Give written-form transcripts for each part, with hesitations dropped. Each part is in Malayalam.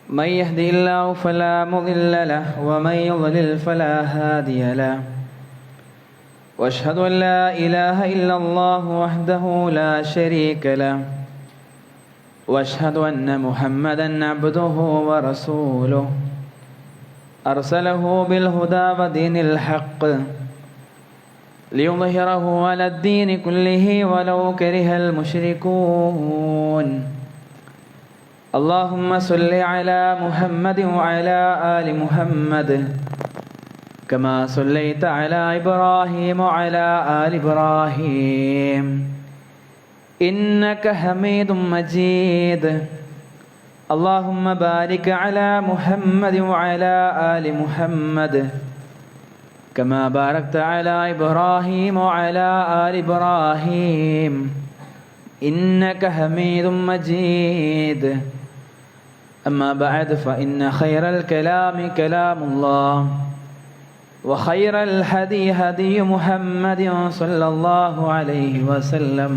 من يهده الله فلا مضل له ومن يضلل فلا هادي له واشهد ان لا اله الا الله وحده لا شريك له واشهد ان محمدا عبده ورسوله ارسله بالهدى ودين الحق ليظهره على الدين كله ولو كره المشركون. اللهم صل على محمد وعلى آل محمد كما صليت على إبراهيم وعلى آل إبراهيم إنك حميد مجيد. اللهم بارك على محمد وعلى آل محمد كما باركت على إبراهيم وعلى آل إبراهيم إنك حميد مجيد. أما بعد فإن خير الكلام كلام الله وخير الهدي هدي محمد صلى الله عليه وسلم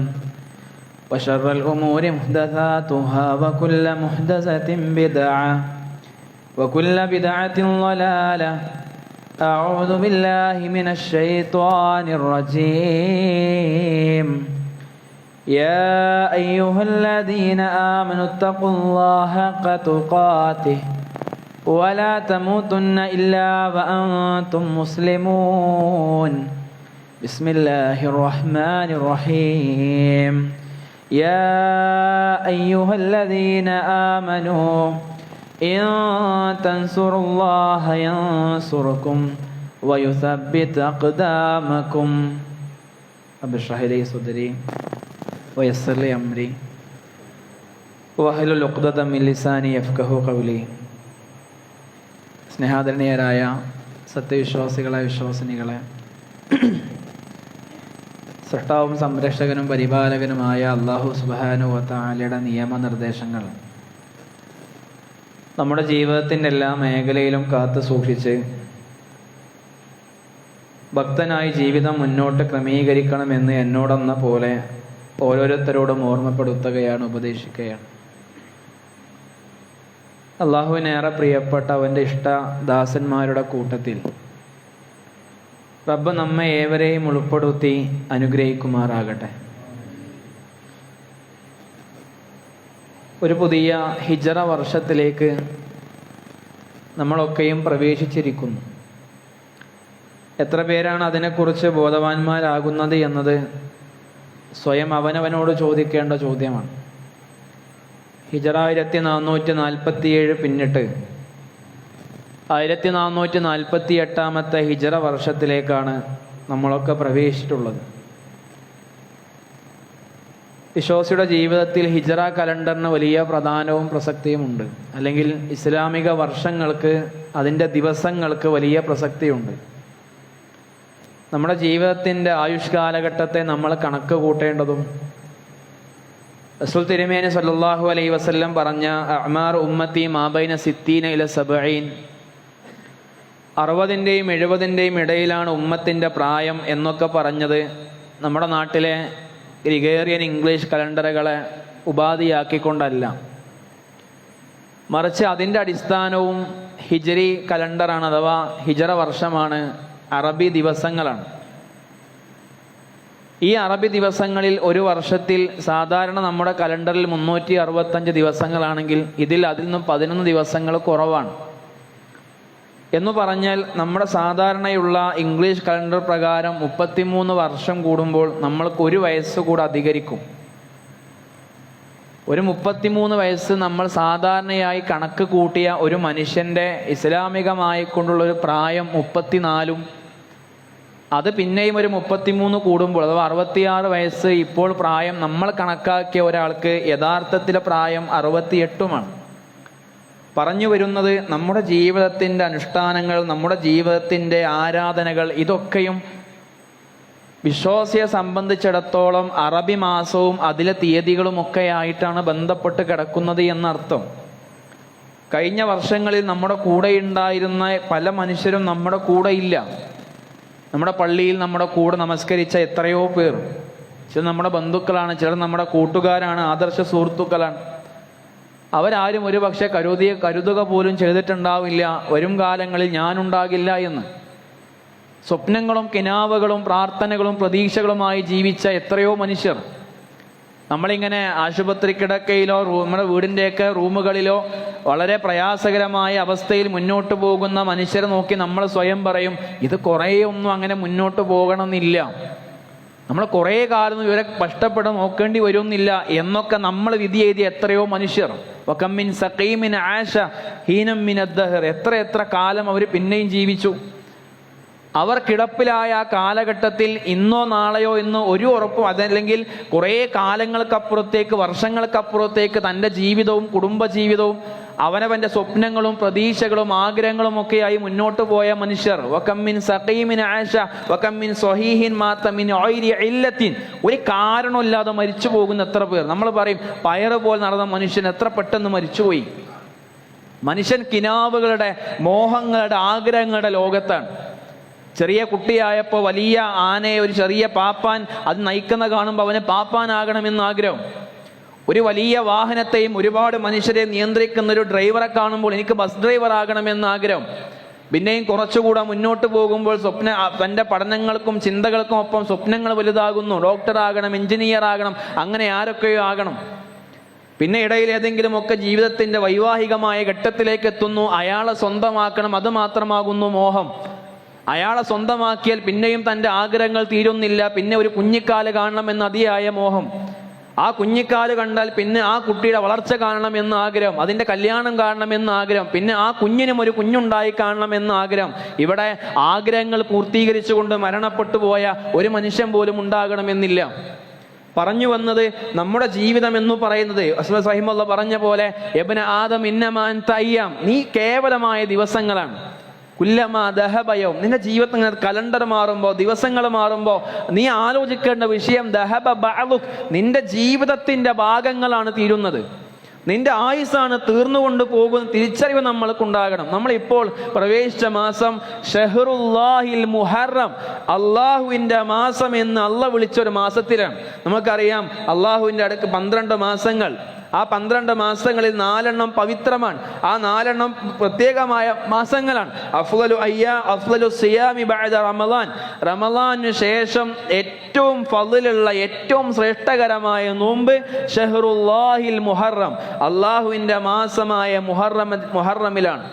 وشر الأمور محدثاتها وكل محدثة بدعة وكل بدعة ضلالة. أعوذ بالله من الشيطان الرجيم. يا أيها الذين آمنوا اتقوا الله حق تقاته ولا تموتن إلا وأنتم مسلمون. بسم الله الرحمن الرحيم. يا أيها الذين آمنوا إن تنصروا الله ينصركم ويثبت أقدامكم. رب اشرح لي صدري ويسر لي أمري واحلل عقدة من لساني يفقهوا قولي. സ്നേഹാദരണീയരായ സത്യവിശ്വാസികളെ, വിശ്വാസിനികളെ, സൃഷ്ടാവും സംരക്ഷകനും പരിപാലകനുമായ അല്ലാഹു സുബ്ഹാനഹു വ തആലയുടെ നിയമനിർദ്ദേശങ്ങൾ നമ്മുടെ ജീവിതത്തിൻ്റെ എല്ലാ മേഖലയിലും കാത്തു സൂക്ഷിച്ച് ഭക്തനായി ജീവിതം മുന്നോട്ട് ക്രമീകരിക്കണമെന്ന് എന്നോടെന്ന പോലെ ഓരോരുത്തരോടും ഓർമ്മപ്പെടുത്തുകയാണ്, ഉപദേശിക്കുകയാണ്. അള്ളാഹുവിനേറെ പ്രിയപ്പെട്ട അവൻ്റെ ഇഷ്ടദാസന്മാരുടെ കൂട്ടത്തിൽ റബ്ബ് നമ്മെ ഏവരെയും ഉൾപ്പെടുത്തി അനുഗ്രഹിക്കുമാറാകട്ടെ. ഒരു പുതിയ ഹിജറ വർഷത്തിലേക്ക് നമ്മളൊക്കെയും പ്രവേശിച്ചിരിക്കുന്നു. എത്ര പേരാണ് അതിനെക്കുറിച്ച് ബോധവാന്മാരാകുന്നത് എന്നത് സ്വയം അവനവനോട് ചോദിക്കേണ്ട ചോദ്യമാണ്. ഹിജറ 1447 പിന്നിട്ട് 1448 ഹിജറ വർഷത്തിലേക്കാണ് നമ്മളൊക്കെ പ്രവേശിച്ചിട്ടുള്ളത്. വിശ്വാസിയുടെ ജീവിതത്തിൽ ഹിജറ കലണ്ടറിന് വലിയ പ്രാധാന്യവും പ്രസക്തിയുമുണ്ട്. അല്ലെങ്കിൽ ഇസ്ലാമിക വർഷങ്ങൾക്ക്, അതിൻ്റെ ദിവസങ്ങൾക്ക് വലിയ പ്രസക്തിയുണ്ട്. നമ്മുടെ ജീവിതത്തിൻ്റെ ആയുഷ് കാലഘട്ടത്തെ നമ്മൾ കണക്ക് കൂട്ടേണ്ടതും റസൂൽ തിരുമേനി സല്ലല്ലാഹു അലൈഹി വസല്ലം പറഞ്ഞ അഅ്മാർ ഉമ്മത്തി മാബൈന സിത്തീന ഇല 70, 60ൻ്റെയും 70ൻ്റെയും ഇടയിലാണ് ഉമ്മത്തിൻ്റെ പ്രായം എന്നൊക്കെ പറഞ്ഞത് നമ്മുടെ നാട്ടിലെ ഗ്രിഗേറിയൻ ഇംഗ്ലീഷ് കലണ്ടറുകളെ ഉപാധിയാക്കിക്കൊണ്ടല്ല, മറിച്ച് അതിൻ്റെ അടിസ്ഥാനവും ഹിജറി കലണ്ടറാണ്, അഥവാ ഹിജറ വർഷമാണ്, അറബി ദിവസങ്ങളാണ്. ഈ അറബി ദിവസങ്ങളിൽ ഒരു വർഷത്തിൽ സാധാരണ നമ്മുടെ കലണ്ടറിൽ 365 ദിവസങ്ങളാണെങ്കിൽ അതിൽ നിന്നും 11 ദിവസങ്ങൾ കുറവാണ്. എന്ന് പറഞ്ഞാൽ നമ്മുടെ സാധാരണയുള്ള ഇംഗ്ലീഷ് കലണ്ടർ പ്രകാരം 33 വർഷം കൂടുമ്പോൾ നമ്മൾക്ക് 1 വയസ്സ് കൂടെ അധികരിക്കും. ഒരു 33 വയസ്സ് നമ്മൾ സാധാരണയായി കണക്ക് കൂട്ടിയ ഒരു മനുഷ്യൻ്റെ ഇസ്ലാമികമായി കൊണ്ടുള്ളൊരു പ്രായം 34, അത് പിന്നെയും ഒരു 33 കൂടുമ്പോൾ, അഥവാ 66 വയസ്സ് ഇപ്പോൾ പ്രായം നമ്മൾ കണക്കാക്കിയ ഒരാൾക്ക് യഥാർത്ഥത്തിലെ പ്രായം 68മാണ്. പറഞ്ഞു വരുന്നത് നമ്മുടെ ജീവിതത്തിൻ്റെ അനുഷ്ഠാനങ്ങൾ, നമ്മുടെ ജീവിതത്തിൻ്റെ ആരാധനകൾ, ഇതൊക്കെയും വിശ്വാസിയെ സംബന്ധിച്ചിടത്തോളം അറബി മാസവും അതിലെ തീയതികളുമൊക്കെ ആയിട്ടാണ് ബന്ധപ്പെട്ട് കിടക്കുന്നത് എന്നർത്ഥം. കഴിഞ്ഞ വർഷങ്ങളിൽ നമ്മുടെ കൂടെ ഉണ്ടായിരുന്ന പല മനുഷ്യരും നമ്മുടെ കൂടെ ഇല്ല. നമ്മുടെ പള്ളിയിൽ നമ്മുടെ കൂടെ നമസ്കരിച്ച എത്രയോ പേർ, ചിലർ നമ്മുടെ ബന്ധുക്കളാണ്, ചിലർ നമ്മുടെ കൂട്ടുകാരാണ്, ആദർശ സുഹൃത്തുക്കളാണ്. അവരാരും ഒരു പക്ഷെ കരുതുക പോലും ചെയ്തിട്ടുണ്ടാവില്ല വരും കാലങ്ങളിൽ ഞാനുണ്ടാകില്ല എന്ന്. സ്വപ്നങ്ങളും കിനാവുകളും പ്രാർത്ഥനകളും പ്രതീക്ഷകളുമായി ജീവിച്ച എത്രയോ മനുഷ്യർ. നമ്മളിങ്ങനെ ആശുപത്രി കിടക്കയിലോ നമ്മുടെ വീടിൻ്റെയൊക്കെ റൂമുകളിലോ വളരെ പ്രയാസകരമായ അവസ്ഥയിൽ മുന്നോട്ട് പോകുന്ന മനുഷ്യരെ നോക്കി നമ്മൾ സ്വയം പറയും, ഇത് കുറേ ഒന്നും അങ്ങനെ മുന്നോട്ട് പോകണമെന്നില്ല, നമ്മൾ കുറേ കാലം ഇവരെ കഷ്ടപ്പെടാൻ നോക്കേണ്ടി വരുന്നില്ല എന്നൊക്കെ നമ്മൾ വിധി എഴുതിയ എത്രയോ മനുഷ്യർ. വകമ്മിൻ സഖീമിൻ ആശ ഹീനം മിനദ് ദഹർ, എത്ര കാലം അവർ പിന്നെയും ജീവിച്ചു. അവർ കിടപ്പിലായ ആ കാലഘട്ടത്തിൽ ഇന്നോ നാളെയോ എന്ന് ഒരു ഉറപ്പും, അതല്ലെങ്കിൽ കുറേ കാലങ്ങൾക്കപ്പുറത്തേക്ക് വർഷങ്ങൾക്കപ്പുറത്തേക്ക് തൻ്റെ ജീവിതവും കുടുംബജീവിതവും അവനവൻ്റെ സ്വപ്നങ്ങളും പ്രതീക്ഷകളും ആഗ്രഹങ്ങളും ഒക്കെയായി മുന്നോട്ട് പോയ മനുഷ്യർ. വകമ്മിൻ സഖീമിൻ ആശ വകമ്മിൻ സ്വഹീഹിൻ മാത മിൻ ഗൈരി ഇല്ലത്തിൻ, ഒരു കാരണമില്ലാതെ മരിച്ചു പോകുന്ന എത്ര പേർ. നമ്മൾ പറയും പയറ് പോലെ നടന്ന മനുഷ്യൻ എത്ര പെട്ടെന്ന് മരിച്ചുപോയി. മനുഷ്യൻ കിനാവുകളുടെ, മോഹങ്ങളുടെ, ആഗ്രഹങ്ങളുടെ ലോകത്താണ്. ചെറിയ കുട്ടിയായപ്പോൾ വലിയ ആനയെ, ഒരു ചെറിയ പാപ്പാൻ അത് നയിക്കുന്ന കാണുമ്പോൾ അവന് പാപ്പാനാകണമെന്ന് ആഗ്രഹം. ഒരു വലിയ വാഹനത്തെയും ഒരുപാട് മനുഷ്യരെ നിയന്ത്രിക്കുന്ന ഒരു ഡ്രൈവറെ കാണുമ്പോൾ എനിക്ക് ബസ് ഡ്രൈവർ ആകണമെന്ന് ആഗ്രഹം. പിന്നെയും കുറച്ചുകൂടെ മുന്നോട്ട് പോകുമ്പോൾ തൻ്റെ പഠനങ്ങൾക്കും ചിന്തകൾക്കും ഒപ്പം സ്വപ്നങ്ങൾ വലുതാകുന്നു. ഡോക്ടർ ആകണം, എഞ്ചിനീയർ ആകണം, അങ്ങനെ ആരൊക്കെയോ ആകണം. പിന്നെ ഇടയിൽ ഏതെങ്കിലുമൊക്കെ ജീവിതത്തിൻ്റെ വൈവാഹികമായ ഘട്ടത്തിലേക്ക് എത്തുന്നു, അയാളെ സ്വന്തമാക്കണം, അത് മാത്രമാകുന്നു മോഹം. അയാളെ സ്വന്തമാക്കിയാൽ പിന്നെയും തൻ്റെ ആഗ്രഹങ്ങൾ തീരുന്നില്ല. പിന്നെ ഒരു കുഞ്ഞിക്കാല് കാണണമെന്ന് അതിയായ മോഹം. ആ കുഞ്ഞിക്കാല് കണ്ടാൽ പിന്നെ ആ കുട്ടിയുടെ വളർച്ച കാണണമെന്ന് ആഗ്രഹം, അതിൻ്റെ കല്യാണം കാണണമെന്ന് ആഗ്രഹം, പിന്നെ ആ കുഞ്ഞിനും ഒരു കുഞ്ഞുണ്ടായി കാണണമെന്ന് ആഗ്രഹം. ഇവിടെ ആഗ്രഹങ്ങൾ പൂർത്തീകരിച്ചുകൊണ്ട് മരണപ്പെട്ടു പോയ ഒരു മനുഷ്യൻ പോലും ഉണ്ടാകണമെന്നില്ല. പറഞ്ഞു വന്നത്, നമ്മുടെ ജീവിതം എന്ന് പറയുന്നത് റഹീമുള്ളാഹി പറഞ്ഞ പോലെ, യബ്ന ആദം ഇന്നമാ അൻത അയ്യാം, നീ കേവലമായ ദിവസങ്ങളാണ്. കുല്ലമാ ദഹബയവും, നിന്റെ ജീവിതത്തിൽ കലണ്ടർ മാറുമ്പോൾ, ദിവസങ്ങൾ മാറുമ്പോൾ നീ ആലോചിക്കേണ്ട വിഷയം ദഹബ ബഅദുക്, നിന്റെ ജീവിതത്തിന്റെ ഭാഗങ്ങളാണ് തീരുന്നത്, നിന്റെ ആയുസ്സാണ് തീർന്നുകൊണ്ട് പോകുന്ന തിരിച്ചറിവ് നമ്മൾക്കുണ്ടാകണം. നമ്മളിപ്പോൾ പ്രവേശിച്ച മാസം ഷഹ്റുല്ലാഹിൽ മുഹറം, അള്ളാഹുവിൻ്റെ മാസം എന്ന് അള്ളാഹ് വിളിച്ചൊരു മാസത്തിലാണ്. നമുക്കറിയാം അള്ളാഹുവിൻ്റെ അടുക്ക് 12 മാസങ്ങൾ. ആ 12 മാസങ്ങളിൽ 4 പവിത്രമാണ്. ആ 4 പ്രത്യേകമായ മാസങ്ങളാണ്. അഫ്ളലു സിയാമി ബഅദ റമളാൻ, റമളാനു ശേഷം ഏറ്റവും ഫളിലുള്ള, ഏറ്റവും ശ്രേഷ്ഠകരമായ നോമ്പ് ഷഹ്റുല്ലാഹിൽ മുഹറം, അള്ളാഹുവിൻ്റെ മാസമായ മുഹറമിലാണ്.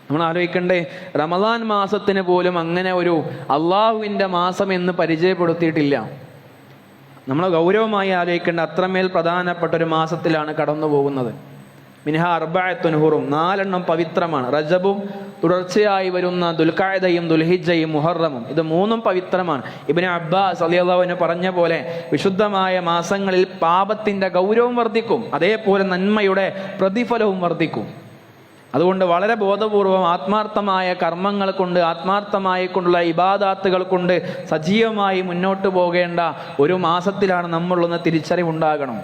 നമ്മൾ ആലോചിക്കണ്ടേ, റമളാൻ മാസത്തിന് പോലും അങ്ങനെ ഒരു അള്ളാഹുവിൻ്റെ മാസം എന്ന് പരിചയപ്പെടുത്തിയിട്ടില്ല. നമ്മൾ ഗൗരവമായി ആലോചിക്കേണ്ട അത്രമേൽ പ്രധാനപ്പെട്ട ഒരു മാസത്തിലാണ് കടന്നു പോകുന്നത്. മിൻഹ അർബഅത്തുൻ ഹുറും, 4 പവിത്രമാണ്. റജബും തുടർച്ചയായി വരുന്ന ദുൽഖഅദയും ദുൽഹിജ്ജയും മുഹറമും, ഇത് 3 പവിത്രമാണ്. ഇബ്നു അബ്ബാസ് റളിയല്ലാഹു അൻഹു പറഞ്ഞ പോലെ വിശുദ്ധമായ മാസങ്ങളിൽ പാപത്തിന്റെ ഗൗരവം വർദ്ധിക്കും, അതേപോലെ നന്മയുടെ പ്രതിഫലവും വർദ്ധിക്കും. അതുകൊണ്ട് വളരെ ബോധപൂർവം ആത്മാർത്ഥമായ കർമ്മങ്ങൾ കൊണ്ട്, ആത്മാർത്ഥമായി കൊണ്ടുള്ള ഇബാദാത്തുകൾ കൊണ്ട് സജീവമായി മുന്നോട്ട് പോകേണ്ട ഒരു മാസത്തിലാണ് നമ്മളുള്ള തിരിച്ചറിവുണ്ടാകണം.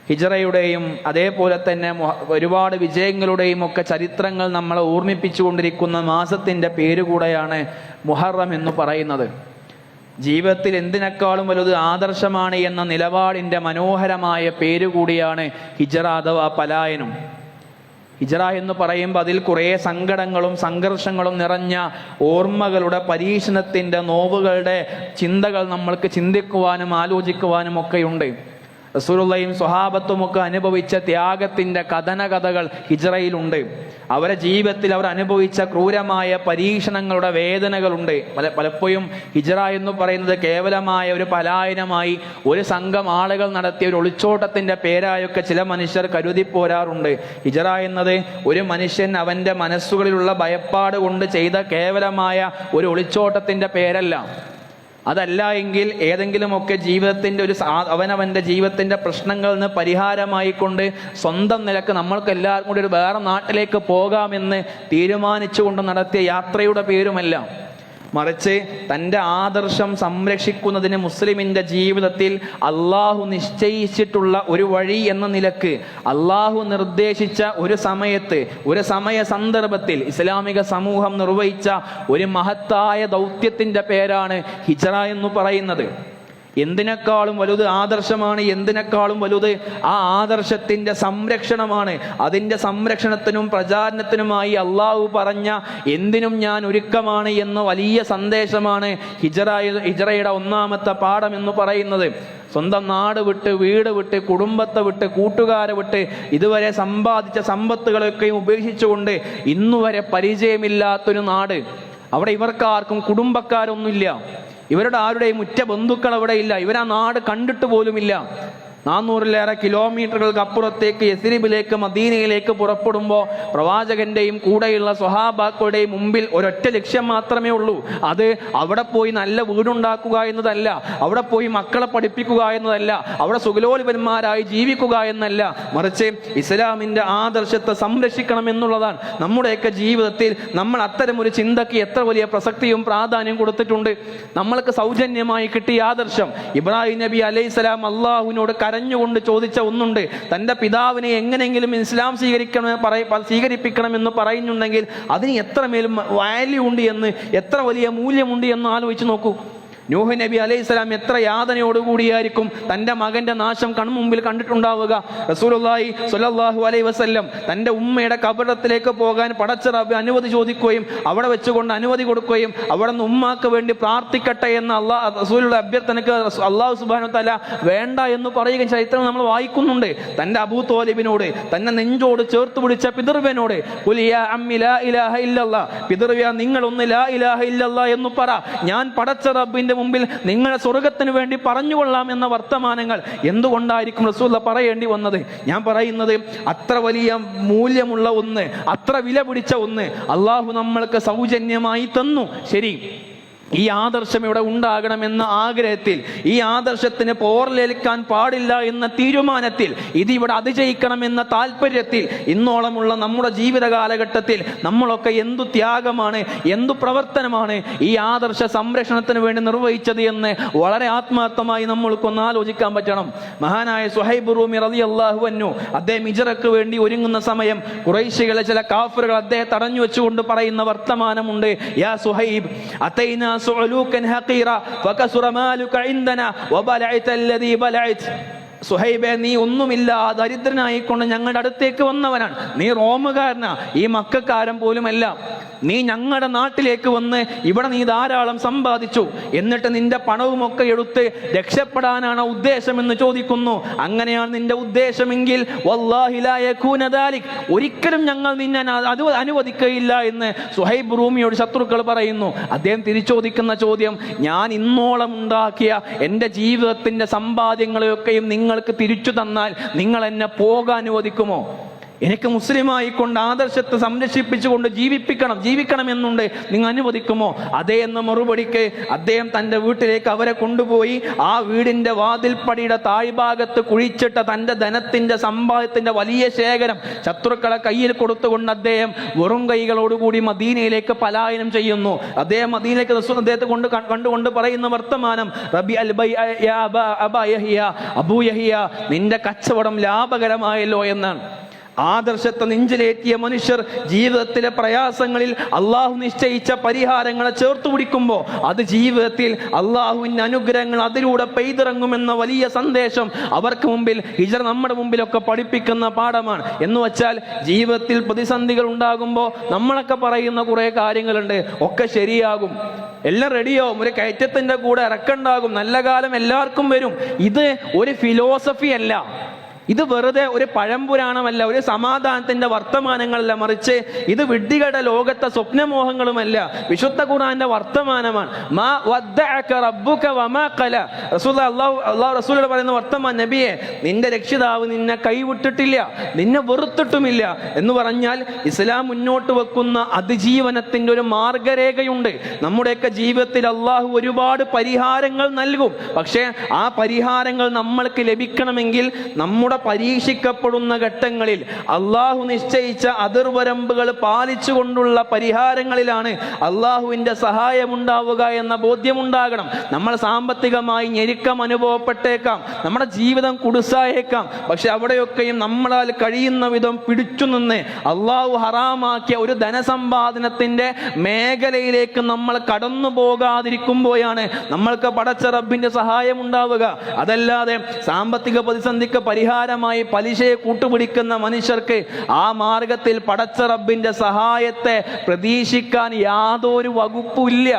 ഹിജ്റയുടെയും അതേപോലെ തന്നെ ഒരുപാട് വിജയങ്ങളുടെയും ഒക്കെ ചരിത്രങ്ങൾ നമ്മളെ ഓർമ്മിപ്പിച്ചുകൊണ്ടിരിക്കുന്ന മാസത്തിൻ്റെ പേരുകൂടെയാണ് മുഹറം എന്ന് പറയുന്നത്. ജീവിതത്തിൽ എന്തിനേക്കാളും വലുത് ആദർശമാണ് എന്ന നിലപാടിൻ്റെ മനോഹരമായ പേരുകൂടിയാണ് ഹിജ്റ അഥവാ പലായനം. ഹിജ്റ എന്ന് പറയുമ്പോൾ അതിൽ കുറേ സങ്കടങ്ങളും സംഘർഷങ്ങളും നിറഞ്ഞ ഓർമ്മകളുടെ, പരീക്ഷണത്തിൻ്റെ, നോവുകളുടെ ചിന്തകൾ നമ്മൾക്ക് ചിന്തിക്കുവാനും ആലോചിക്കുവാനും ഒക്കെയുണ്ട്. റസൂലുള്ളാഹിയും സ്വഹാബത്തുമൊക്കെ അനുഭവിച്ച ത്യാഗത്തിൻ്റെ കഥനകഥകൾ ഹിജ്റയിലുണ്ട്. അവരുടെ ജീവിതത്തിൽ അവർ അനുഭവിച്ച ക്രൂരമായ പരീക്ഷണങ്ങളുടെ വേദനകളുണ്ട്. പലപ്പോഴും ഹിജ്റ എന്ന് പറയുന്നത് കേവലമായ ഒരു പലായനമായി, ഒരു സംഘം ആളുകൾ നടത്തിയ ഒരു ഒളിച്ചോട്ടത്തിൻ്റെ പേരായൊക്കെ ചില മനുഷ്യർ കരുതിപ്പോരാറുണ്ട്. ഹിജ്റ എന്നത് ഒരു മനുഷ്യൻ അവൻ്റെ മനസ്സുകളിലുള്ള ഭയപ്പാട് കൊണ്ട് ചെയ്ത കേവലമായ ഒരു ഒളിച്ചോട്ടത്തിൻ്റെ പേരല്ല. അതല്ല എങ്കിൽ ഏതെങ്കിലുമൊക്കെ ജീവിതത്തിൻ്റെ അവനവൻ്റെ ജീവിതത്തിൻ്റെ പ്രശ്നങ്ങളിൽ നിന്ന് പരിഹാരമായി കൊണ്ട് സ്വന്തം നിലക്ക് നമ്മൾക്ക് എല്ലാവർക്കും കൂടി ഒരു വേറെ നാട്ടിലേക്ക് പോകാമെന്ന് തീരുമാനിച്ചുകൊണ്ട് നടത്തിയ യാത്രയുടെ പേരുമല്ല. മറിച്ച് തൻ്റെ ആദർശം സംരക്ഷിക്കുന്നതിന് മുസ്ലിമിൻ്റെ ജീവിതത്തിൽ അള്ളാഹു നിശ്ചയിച്ചിട്ടുള്ള ഒരു വഴി എന്ന നിലക്ക് അള്ളാഹു നിർദ്ദേശിച്ച ഒരു സമയത്ത്, ഒരു സമയ സന്ദർഭത്തിൽ ഇസ്ലാമിക സമൂഹം നിർവഹിച്ച ഒരു മഹത്തായ ദൗത്യത്തിൻ്റെ പേരാണ് ഹിജ്റ എന്ന് പറയുന്നത്. എന്തിനേക്കാളും വലുത് ആദർശമാണ്, എന്തിനേക്കാളും വലുത് ആ ആദർശത്തിൻ്റെ സംരക്ഷണമാണ്. അതിൻ്റെ സംരക്ഷണത്തിനും പ്രചാരണത്തിനുമായി അള്ളാഹു പറഞ്ഞ എന്തിനും ഞാൻ ഒരുക്കമാണ് എന്ന വലിയ സന്ദേശമാണ് ഹിജ്റയുടെ ഒന്നാമത്തെ പാഠം എന്ന് പറയുന്നത്. സ്വന്തം നാട് വിട്ട്, വീട് വിട്ട്, കുടുംബത്തെ വിട്ട്, കൂട്ടുകാരെ വിട്ട്, ഇതുവരെ സമ്പാദിച്ച സമ്പത്തുകളൊക്കെയും ഉപേക്ഷിച്ചുകൊണ്ട് ഇന്നുവരെ പരിചയമില്ലാത്തൊരു നാട്, അവിടെ ഇവർക്കാർക്കും കുടുംബക്കാരൊന്നുമില്ല, ഇവരുടെ ആരുടെയും ഉറ്റ ബന്ധുക്കൾ അവിടെ ഇല്ല, ഇവരാ നാട് കണ്ടിട്ട് പോലുമില്ല. 400-ലേറെ കിലോമീറ്ററുകൾക്ക് അപ്പുറത്തേക്ക് യസ്രിബിലേക്ക്, മദീനയിലേക്ക് പുറപ്പെടുമ്പോൾ പ്രവാചകന്റെയും കൂടെയുള്ള സ്വഹാബാക്കളുടെയും മുമ്പിൽ ഒരൊറ്റ ലക്ഷ്യം മാത്രമേ ഉള്ളൂ. അത് അവിടെ പോയി നല്ല വീടുണ്ടാക്കുക എന്നതല്ല, അവിടെ പോയി മക്കളെ പഠിപ്പിക്കുക എന്നതല്ല, അവിടെ സുഖലോലിപന്മാരായി ജീവിക്കുക എന്നല്ല, മറിച്ച് ഇസ്ലാമിന്റെ ആദർശത്തെ സംരക്ഷിക്കണം എന്നുള്ളതാണ്. നമ്മുടെയൊക്കെ ജീവിതത്തിൽ നമ്മൾ അത്തരമൊരു ചിന്തയ്ക്ക് എത്ര വലിയ പ്രസക്തിയും പ്രാധാന്യം കൊടുത്തിട്ടുണ്ട്. നമ്മൾക്ക് സൗജന്യമായി കിട്ടിയ ആദർശം, ഇബ്രാഹിം നബി അലൈഹിസ്സലാം അള്ളാഹുവിനോട് കരഞ്ഞുകൊണ്ട് ചോദിച്ച ഒന്നുണ്ട്. തൻ്റെ പിതാവിനെ എങ്ങനെയെങ്കിലും ഇസ്ലാം സ്വീകരിപ്പിക്കണമെന്ന് പറയുന്നുണ്ടെങ്കിൽ അതിന് എത്രമേലും വാല്യൂ ഉണ്ട് എന്ന്, എത്ര വലിയ മൂല്യമുണ്ട് എന്ന് ആലോചിച്ച് നോക്കൂ. നൂഹ് നബി അലൈഹിസ്സലാം എത്ര യാതനയോടുകൂടിയായിരിക്കും തൻ്റെ മകൻ്റെ നാശം കൺമുമ്പിൽ കണ്ടിട്ടുണ്ടാവുക. റസൂലുള്ളാഹി സ്വല്ലല്ലാഹു അലൈഹി വസല്ലം തൻ്റെ ഉമ്മയുടെ കബറിടത്തിലേക്ക് പോകാൻ പടച്ച റബ്ബ് അനുമതി ചോദിക്കുകയും അവിടെ വെച്ചുകൊണ്ട് അനുമതി കൊടുക്കുകയും അവിടെ നിന്ന് ഉമ്മാക്ക് വേണ്ടി പ്രാർത്ഥിക്കട്ടെ എന്ന റസൂലുള്ള അഭ്യർത്ഥനക്ക് അല്ലാഹു സുബ്ഹാനഹു വ തആല വേണ്ട എന്ന് പറയുകയും ചരിത്രം നമ്മൾ വായിക്കുന്നുണ്ട്. തൻ്റെ അബൂ ത്വാലിബിനോട്, തന്നെ നെഞ്ചോട് ചേർത്ത് പിടിച്ച പിതൃവ്യനോട്, ഖുൽ യാ അമ്മി ലാ ഇലാഹ ഇല്ലല്ലാഹ്, പിതൃവ്യ നിങ്ങൾ ഒന്ന് ലാ ഇലാഹ ഇല്ലല്ലാഹ് എന്ന് പറ, ഞാൻ പടച്ച റബ്ബിന്റെ മുമ്പിൽ നിങ്ങളെ സ്വർഗത്തിന് വേണ്ടി പറഞ്ഞുകൊള്ളാം എന്ന വർത്തമാനങ്ങൾ എന്തുകൊണ്ടായിരിക്കും റസൂൽ പറയേണ്ടി വന്നത്? ഞാൻ പറയുന്നത്, അത്ര വലിയ മൂല്യമുള്ള ഒന്ന്, അത്ര വില പിടിച്ച ഒന്ന് അള്ളാഹു നമ്മൾക്ക് സൗജന്യമായി തന്നു. ശരി, ഈ ആദർശം ഇവിടെ ഉണ്ടാകണമെന്ന ആഗ്രഹത്തിൽ, ഈ ആദർശത്തിന് പോറലേൽക്കാൻ പാടില്ല എന്ന തീരുമാനത്തിൽ, ഇതിവിടെ അതിജയിക്കണമെന്ന താല്പര്യത്തിൽ ഇന്നോളമുള്ള നമ്മുടെ ജീവിത കാലഘട്ടത്തിൽ നമ്മളൊക്കെ എന്തു ത്യാഗമാണ്, എന്തു പ്രവർത്തനമാണ് ഈ ആദർശ സംരക്ഷണത്തിന് വേണ്ടി നിർവഹിച്ചത് എന്ന് വളരെ ആത്മാർത്ഥമായി നമ്മൾക്കൊന്ന് ആലോചിക്കാൻ പറ്റണം. മഹാനായ സുഹൈബ് റൂമി റളിയല്ലാഹു അൻഹു അദ്ദേഹം ഹിജ്റക്ക് വേണ്ടി ഒരുങ്ങുന്ന സമയം ഖുറൈശികളെ ചില കാഫിറുകൾ അദ്ദേഹം തടഞ്ഞു വെച്ചുകൊണ്ട് പറയുന്ന വർത്തമാനമുണ്ട്. യാ സുഹൈബ്, അതൈനാ സുഅലൂകൻ ഹഖീറ ഫകസുറ മാലുക ഇൻദനാ വബലഅത അൽദീ ബലഅത. സുഹൈബേ, നീ ഒന്നുമില്ല ദരിദ്രനായിക്കൊണ്ട് ഞങ്ങളുടെ അടുത്തേക്ക് വന്നവനാണ്, നീ റോമുകാരനാ, ഈ മക്കക്കാരൻ പോലുമല്ല. നീ ഞങ്ങളുടെ നാട്ടിലേക്ക് വന്ന് ഇവിടെ നീ ധാരാളം സമ്പാദിച്ചു, എന്നിട്ട് നിന്റെ പണവുമൊക്കെ എടുത്ത് രക്ഷപ്പെടാനാണ് ഉദ്ദേശമെന്ന് ചോദിക്കുന്നു. അങ്ങനെയാണ് നിന്റെ ഉദ്ദേശമെങ്കിൽ വല്ലാഹി ലാ യകൂന ദാലിക്, ഒരിക്കലും ഞങ്ങൾ നിന്നെ അനുവദിക്കുകയില്ല എന്ന് സുഹൈബ് റൂമിയോട് ശത്രുക്കൾ പറയുന്നു. അദ്ദേഹം തിരിച്ചോദിക്കുന്ന ചോദ്യം, ഞാൻ ഇന്നോളം ഉണ്ടാക്കിയ എൻ്റെ ജീവിതത്തിൻ്റെ സമ്പാദ്യങ്ങളെയൊക്കെയും നിങ്ങൾക്ക് തിരിച്ചു തന്നാൽ നിങ്ങൾ എന്നെ പോകാൻ അനുവദിക്കുമോ? എനിക്ക് മുസ്ലിമായിക്കൊണ്ട് ആദർശത്തെ സംരക്ഷിപ്പിച്ചുകൊണ്ട് ജീവിക്കണം എന്നുണ്ട്, നിങ്ങൾ അനുവദിക്കുമോ? അതേ എന്ന മറുപടിക്ക് അദ്ദേഹം തൻ്റെ വീട്ടിലേക്ക് അവരെ കൊണ്ടുപോയി ആ വീടിൻ്റെ വാതിൽപ്പടിയുടെ താഴ്ഭാഗത്ത് കുഴിച്ചിട്ട തൻ്റെ ധനത്തിൻ്റെ സമ്പാദ്യത്തിൻ്റെ വലിയ ശേഖരം ശത്രുക്കളെ കയ്യിൽ കൊടുത്തുകൊണ്ട് അദ്ദേഹം വെറും കൈകളോടുകൂടി മദീനയിലേക്ക് പലായനം ചെയ്യുന്നു. അദ്ദേഹം മദീനയിലേക്ക് റസൂൽ അദ്ദേഹത്തെ കണ്ടുകൊണ്ട് പറയുന്ന വർത്തമാനം, റബി അൽ ബൈ യാ അബാ യഹ്യ, അബൂ യഹ്യ, നിന്റെ കച്ചവടം ലാഭകരമായല്ലോ എന്നാണ്. ആദർശത്തെ നെഞ്ചിലേറ്റിയ മനുഷ്യർ ജീവിതത്തിലെ പ്രയാസങ്ങളിൽ അള്ളാഹു നിശ്ചയിച്ച പരിഹാരങ്ങളെ ചേർത്തു പിടിക്കുമ്പോൾ അത് ജീവിതത്തിൽ അള്ളാഹുവിൻ്റെ അനുഗ്രഹങ്ങൾ അതിലൂടെ പെയ്തിറങ്ങുമെന്ന വലിയ സന്ദേശം അവർക്ക് മുമ്പിൽ ഹിജ്റ നമ്മുടെ മുമ്പിലൊക്കെ പഠിപ്പിക്കുന്ന പാഠമാണ്. എന്ന് വച്ചാൽ ജീവിതത്തിൽ പ്രതിസന്ധികൾ ഉണ്ടാകുമ്പോൾ നമ്മളൊക്കെ പറയുന്ന കുറേ കാര്യങ്ങളുണ്ട്, ഒക്കെ ശരിയാകും, എല്ലാം റെഡിയാവും, ഒരു കയറ്റത്തിൻ്റെ കൂടെ ഇറക്കുണ്ടാകും, നല്ല കാലം എല്ലാവർക്കും വരും. ഇത് ഒരു ഫിലോസഫി അല്ല, ഇത് വെറുതെ ഒരു പഴംപുരാണമല്ല, ഒരു സമാധാനത്തിന്റെ വർത്തമാനങ്ങളല്ല, മറിച്ച് ഇത് വിഡ്ഢികളുടെ ലോകത്തെ സ്വപ്നമോഹങ്ങളുമല്ല, വിശുദ്ധ ഖുർആന്റെ വർത്തമാനമാണ്. മാ വദ്ദഅക റബ്ബുക വമാ ഖല. അല്ലാഹു റസൂലോട് പറയുന്ന വർത്തമാനം, നബിയെ, നിന്റെ രക്ഷിതാവ് നിന്നെ കൈവിട്ടിട്ടില്ല, നിന്നെ വെറുത്തിട്ടുമില്ല എന്ന് പറഞ്ഞാൽ ഇസ്ലാം മുന്നോട്ട് വെക്കുന്ന അതിജീവനത്തിന്റെ ഒരു മാർഗരേഖയുണ്ട്. നമ്മുടെയൊക്കെ ജീവിതത്തിൽ അള്ളാഹു ഒരുപാട് പരിഹാരങ്ങൾ നൽകും. പക്ഷേ ആ പരിഹാരങ്ങൾ നമ്മൾക്ക് ലഭിക്കണമെങ്കിൽ നമ്മുടെ പരീക്ഷിക്കപ്പെടുന്ന ഘട്ടങ്ങളിൽ അള്ളാഹു നിശ്ചയിച്ച അതിർവരമ്പുകൾ പാലിച്ചുകൊണ്ടുള്ള പരിഹാരങ്ങളിലാണ് അള്ളാഹുവിൻ്റെ സഹായമുണ്ടാവുക എന്ന ബോധ്യമുണ്ടാകണം. നമ്മൾ സാമ്പത്തികമായി ഞെരുക്കം അനുഭവപ്പെട്ടേക്കാം, നമ്മുടെ ജീവിതം കുടുസായേക്കാം. പക്ഷെ അവിടെയൊക്കെയും നമ്മളാൽ കഴിയുന്ന വിധം പിടിച്ചു നിന്ന് അള്ളാഹു ഹറാമാക്കിയ ഒരു ധനസമ്പാദനത്തിൻ്റെ മേഖലയിലേക്ക് നമ്മൾ കടന്നു പോകാതിരിക്കുമ്പോഴാണ് നമ്മൾക്ക് പടച്ച റബ്ബിൻ്റെ സഹായം ഉണ്ടാവുക. അതല്ലാതെ സാമ്പത്തിക പ്രതിസന്ധിക്ക് പരിഹാരമായി പലിശയെ കൂട്ടുപിടിക്കുന്ന മനുഷ്യർക്ക് ആ മാർഗത്തിൽ പടച്ച റബ്ബിൻ്റെ സഹായത്തെ പ്രതീക്ഷിക്കാൻ യാതൊരു വകുപ്പില്ല.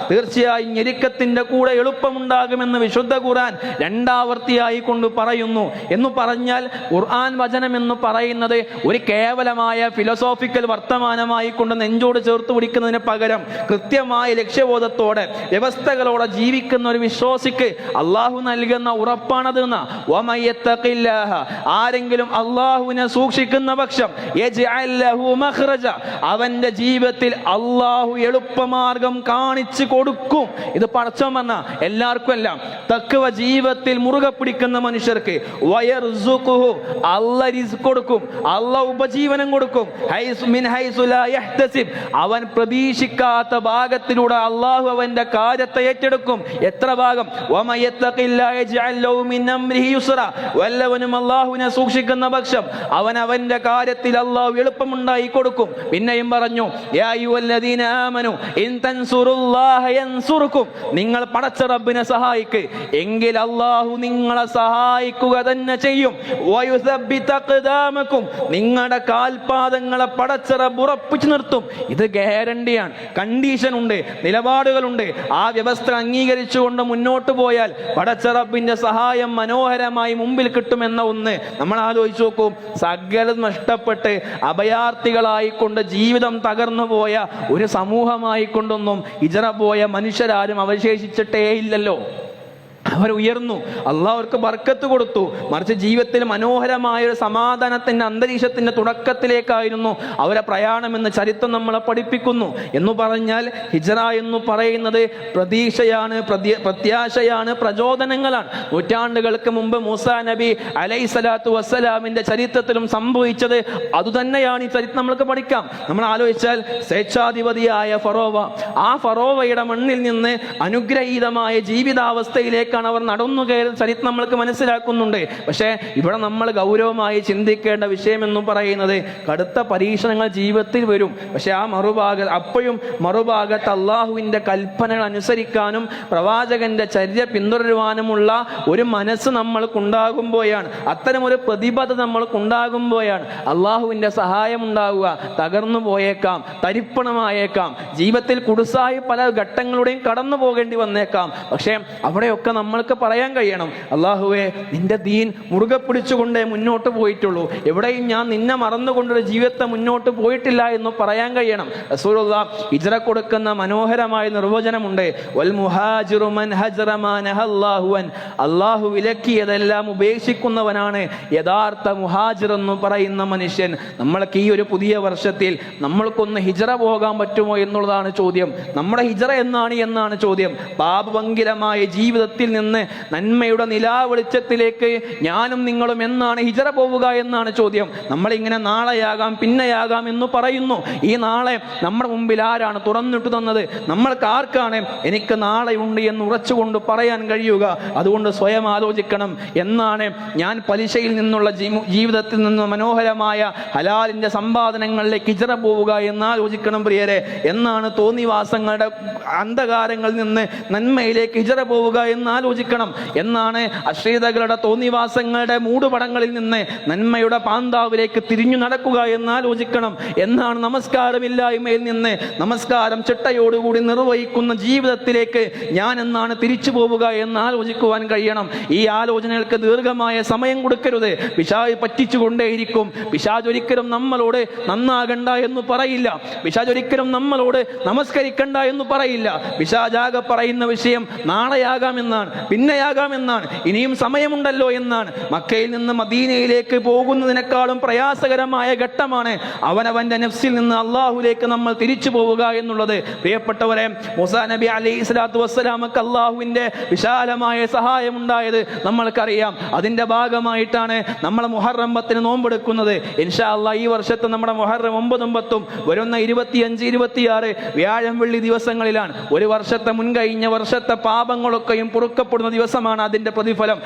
തീർച്ചയായും ഞെരുക്കത്തിന്റെ കൂടെ എളുപ്പമുണ്ടാകുമെന്ന് വിശുദ്ധ ഖുർആൻ രണ്ടാവർത്തിയായി കൊണ്ട് പറയുന്നു. എന്ന് പറഞ്ഞാൽ ഖുർആൻ വചനം എന്ന് പറയുന്നത് ഒരു കേവലമായ ഫിലോസോഫിക്കൽ വർത്തമാനമായി കൊണ്ട് നെഞ്ചോട് ചേർത്ത് പിടിക്കുന്നതിന് പകരം കൃത്യമായ ലക്ഷ്യബോധത്തോടെ വ്യവസ്ഥകളോടെ ജീവിക്കുന്ന ഒരു വിശ്വാസിക്ക് അള്ളാഹു നൽകുന്ന ഉറപ്പാണത്. ആരെങ്കിലും അള്ളാഹുവിനെ സൂക്ഷിക്കുന്ന പക്ഷം അവന്റെ ജീവിതത്തിൽ അള്ളാഹു എളുപ്പമാർഗം കാണിച്ചു കൊടുക്കും. ഇത് പടച്ചോൻ പറഞ്ഞ എല്ലാവർക്കും അല്ല, തഖ്വ ജീവിതത്തിൽ മുറുകെ പിടിക്കുന്ന മനുഷ്യർക്ക് അള്ളാഹ് റിസ്ക് കൊടുക്കും, അള്ളാഹ് ഉപജീവനം കൊടുക്കും. അവൻ പ്രതീക്ഷിക്കാത്ത ഭാഗത്തിലൂടെ അള്ളാഹു അവന്റെ കാര്യത്തെ ഏറ്റെടുക്കും. എത്ര ഭാഗം? വല്ലവനും അള്ളാഹുവിനെ സൂക്ഷിക്കുന്ന പക്ഷം അവന്റെ കാര്യത്തിൽ അള്ളാഹു എളുപ്പമുണ്ടായി കൊടുക്കും. പിന്നെയും പറഞ്ഞു, നിങ്ങൾ പടച്ച റബ്ബിനെ സഹായിക്ക്, എങ്കിൽ അള്ളാഹു നിങ്ങളെ സഹായിക്കുക തന്നെ ചെയ്യും. നിങ്ങളുടെ കാൽപാദങ്ങളെ പടച്ച റബ്ബ് ഉറപ്പിച്ചു നിർത്തും. ഇത് ഗ്യാരണ്ടിയാണ്, കണ്ടീഷൻ ഉണ്ട്, നിലപാടുകളുണ്ട്. ആ വ്യവസ്ഥ അംഗീകരിച്ചുകൊണ്ട് മുന്നോട്ട് പോയാൽ പടച്ച റബ്ബിന്റെ സഹായം മനോഹരമായി മുമ്പിൽ കിട്ടുമെന്ന ഒന്ന് നമ്മൾ ആലോചിച്ച് നോക്കും. സകലം നഷ്ടപ്പെട്ട് അഭയാർത്ഥികളായിക്കൊണ്ട് ജീവിതം തകർന്നു പോയ ഒരു സമൂഹമായി കൊണ്ടൊന്നും ഹിജ്റ പോയ മനുഷ്യരാരും അവശേഷിച്ചിട്ടേ ഇല്ലല്ലോ. അവരുയർന്നു, അള്ളാഹ് അവർക്ക് ബർക്കത്ത് കൊടുത്തു. മറിച്ച് ജീവിതത്തിൽ മനോഹരമായ ഒരു സമാധാനത്തിന്റെ അന്തരീക്ഷത്തിന്റെ തുടക്കത്തിലേക്കായിരുന്നു അവരെ പ്രയാണമെന്ന് ചരിത്രം നമ്മളെ പഠിപ്പിക്കുന്നു. എന്ന് പറഞ്ഞാൽ ഹിജ്റ എന്ന് പറയുന്നത് പ്രതീക്ഷയാണ്, പ്രത്യാശയാണ്, പ്രചോദനങ്ങളാണ്. നൂറ്റാണ്ടുകൾക്ക് മുമ്പ് മൂസാ നബി അലൈഹിസ്സലാത്തു വസ്സലാമിന്റെ ചരിത്രത്തിലും സംഭവിച്ചത് അതുതന്നെയാണ്. ഈ ചരിത്രം നമ്മൾക്ക് പഠിക്കാം. നമ്മൾ ആലോചിച്ചാൽ സ്വേച്ഛാധിപതിയായ ഫറോവ, ആ ഫറോവയുടെ മണ്ണിൽ നിന്ന് അനുഗ്രഹീതമായ ജീവിതാവസ്ഥയിലേക്ക് അവർ നടന്നു കയറി ചരിത്രം നമ്മൾക്ക് മനസ്സിലാക്കുന്നുണ്ട്. പക്ഷേ ഇവിടെ നമ്മൾ ഗൗരവമായി ചിന്തിക്കേണ്ട വിഷയം എന്ന് പറയുന്നത് കടുത്ത പരീക്ഷണങ്ങൾ ജീവിതത്തിൽ വരും. പക്ഷെ ആ അപ്പോഴും മറുഭാഗത്ത് അള്ളാഹുവിന്റെ കൽപ്പനകൾ അനുസരിക്കാനും പ്രവാചകന്റെ ചര്യ പിന്തുടരുവാനുമുള്ള ഒരു മനസ്സ് നമ്മൾക്കുണ്ടാകുമ്പോഴാണ്, അത്തരം ഒരു പ്രതിബദ്ധത നമ്മൾക്കുണ്ടാകുമ്പോഴാണ് അള്ളാഹുവിന്റെ സഹായം ഉണ്ടാവുക. തകർന്നു പോയേക്കാം, തരിപ്പണമായേക്കാം, ജീവിതത്തിൽ കുടുസായി പല ഘട്ടങ്ങളുടെയും കടന്നു പോകേണ്ടി വന്നേക്കാം. പക്ഷേ അവിടെയൊക്കെ നമ്മൾക്ക് പറയാൻ കഴിയണം, അള്ളാഹുവേ നിന്റെ ദീൻ മുറുകെ പിടിച്ചുകൊണ്ടേ മുന്നോട്ട് പോയിട്ടുള്ളൂ, എവിടെയും ഞാൻ നിന്നെ മറന്നുകൊണ്ടൊരു ജീവിതത്തെ മുന്നോട്ട് പോയിട്ടില്ല എന്ന് പറയാൻ കഴിയണം. റസൂലുള്ളാഹ് ഹിജ്റ കൊടുക്കുന്ന മനോഹരമായ നിർവചനമുണ്ട്. വൽ മുഹാജിറു മൻ ഹജറ മാ നഹല്ലാഹു അൻ. അള്ളാഹു വിലക്കിയതെല്ലാം ഉപേക്ഷിക്കുന്നവനാണ് യഥാർത്ഥ മുഹാജിർ എന്ന് പറയുന്ന മനുഷ്യൻ. നമ്മൾക്ക് ഈ ഒരു പുതിയ വർഷത്തിൽ നമ്മൾക്കൊന്ന് ഹിജ്റ പോകാൻ പറ്റുമോ എന്നുള്ളതാണ് ചോദ്യം. നമ്മുടെ ഹിജ്റ എന്നാണ് ചോദ്യം. പാപഭംഗിരമായ ജീവിതത്തിൽ നിന്ന് നന്മയുടെ നിലാവെളിച്ചത്തിലേക്ക് ഞാനും നിങ്ങളും എന്നാണ് ഹിജ്റ പോവുക എന്നാണ് ചോദ്യം. നമ്മളിങ്ങനെ നാളെയാകാം പിന്നെയാകാം എന്ന് പറയുന്നു. ഈ നാളെ നമ്മുടെ മുമ്പിൽ ആരാണ് തുറന്നിട്ട് തന്നത്? നമ്മൾക്ക് ആർക്കാണ് എനിക്ക് നാളെയുണ്ട് എന്ന് ഉറച്ചുകൊണ്ട് പറയാൻ കഴിയുക? അതുകൊണ്ട് സ്വയം ആലോചിക്കണം. എന്നാണ് ഞാൻ പലിശയിൽ നിന്നുള്ള ജീവിതത്തിൽ നിന്ന് മനോഹരമായ ഹലാലിന്റെ സമ്പാദനങ്ങളിലേക്ക് ഹിജ്റ പോവുക എന്നാലോചിക്കണം പ്രിയരെ. എന്നാണ് തോന്നിവാസങ്ങളുടെ അന്ധകാരങ്ങളിൽ നിന്ന് നന്മയിലേക്ക് ഹിജ്റ പോവുക എന്നാലോചിക്കണം. എന്നാണ് അശ്ലീലതകളുടെ തോന്നിവാസങ്ങളുടെ മൂടുപടങ്ങളിൽ നിന്ന് നന്മയുടെ പാന്താവിലേക്ക് തിരിഞ്ഞു നടക്കുക എന്നാലോചിക്കണം. എന്നാണ് നമസ്കാരമില്ലായ്മയിൽ നിന്ന് നമസ്കാരം ചിട്ടയോടുകൂടി നിർവഹിക്കുന്ന ജീവിതത്തിലേക്ക് ഞാൻ എന്നാണ് തിരിച്ചു പോവുക എന്നാലോചിക്കുവാൻ കഴിയണം. ഈ ആലോചനകൾക്ക് ദീർഘമായ സമയം കൊടുക്കരുത്. പിശാച് പറ്റിച്ചുകൊണ്ടേയിരിക്കും. പിശാച് ഒരിക്കലും നമ്മളോട് നന്നാകണ്ട എന്ന് പറയില്ല. പിശാച് ഒരിക്കലും നമ്മളോട് നമസ്കരിക്കണ്ട എന്ന് പറയില്ല. പിശാചാകെ പറയുന്ന വിഷയം നാളെയാകാമെന്നാണ്. പിന്നെയാകാമെന്നാണ്, ഇനിയും സമയമുണ്ടല്ലോ എന്നാണ്. മക്കയിൽ നിന്ന് മദീനയിലേക്ക് പോകുന്നതിനേക്കാളും പ്രയാസകരമായ ഘട്ടമാണ് അവനവന്റെ നഫ്സിൽ നിന്ന് അള്ളാഹുലേക്ക് നമ്മൾ തിരിച്ചു പോവുക എന്നുള്ളത്. പ്രിയപ്പെട്ടവരെ, മൂസാ നബി അലൈഹി സ്വലാത്തു വസ്സലാമക്ക് അള്ളാഹുവിന്റെ വിശാലമായ സഹായം ഉണ്ടായത് നമ്മൾക്കറിയാം. അതിന്റെ ഭാഗമായിട്ടാണ് നമ്മൾ മുഹറം 10 നോമ്പെടുക്കുന്നത്. ഇൻഷാ അല്ലാഹ് ഈ വർഷത്തെ നമ്മുടെ മുഹറം 9ഉം 10ഉം വരുന്ന 25, 26 വ്യാഴം വെള്ളി ദിവസങ്ങളിലാണ്. ഒരു വർഷത്തെ മുൻകഴിഞ്ഞ വർഷത്തെ പാപങ്ങളൊക്കെയും പൊറുക്കപ്പെടുന്ന ദിവസമാണ്. അതിന്റെ പ്രതിഫലം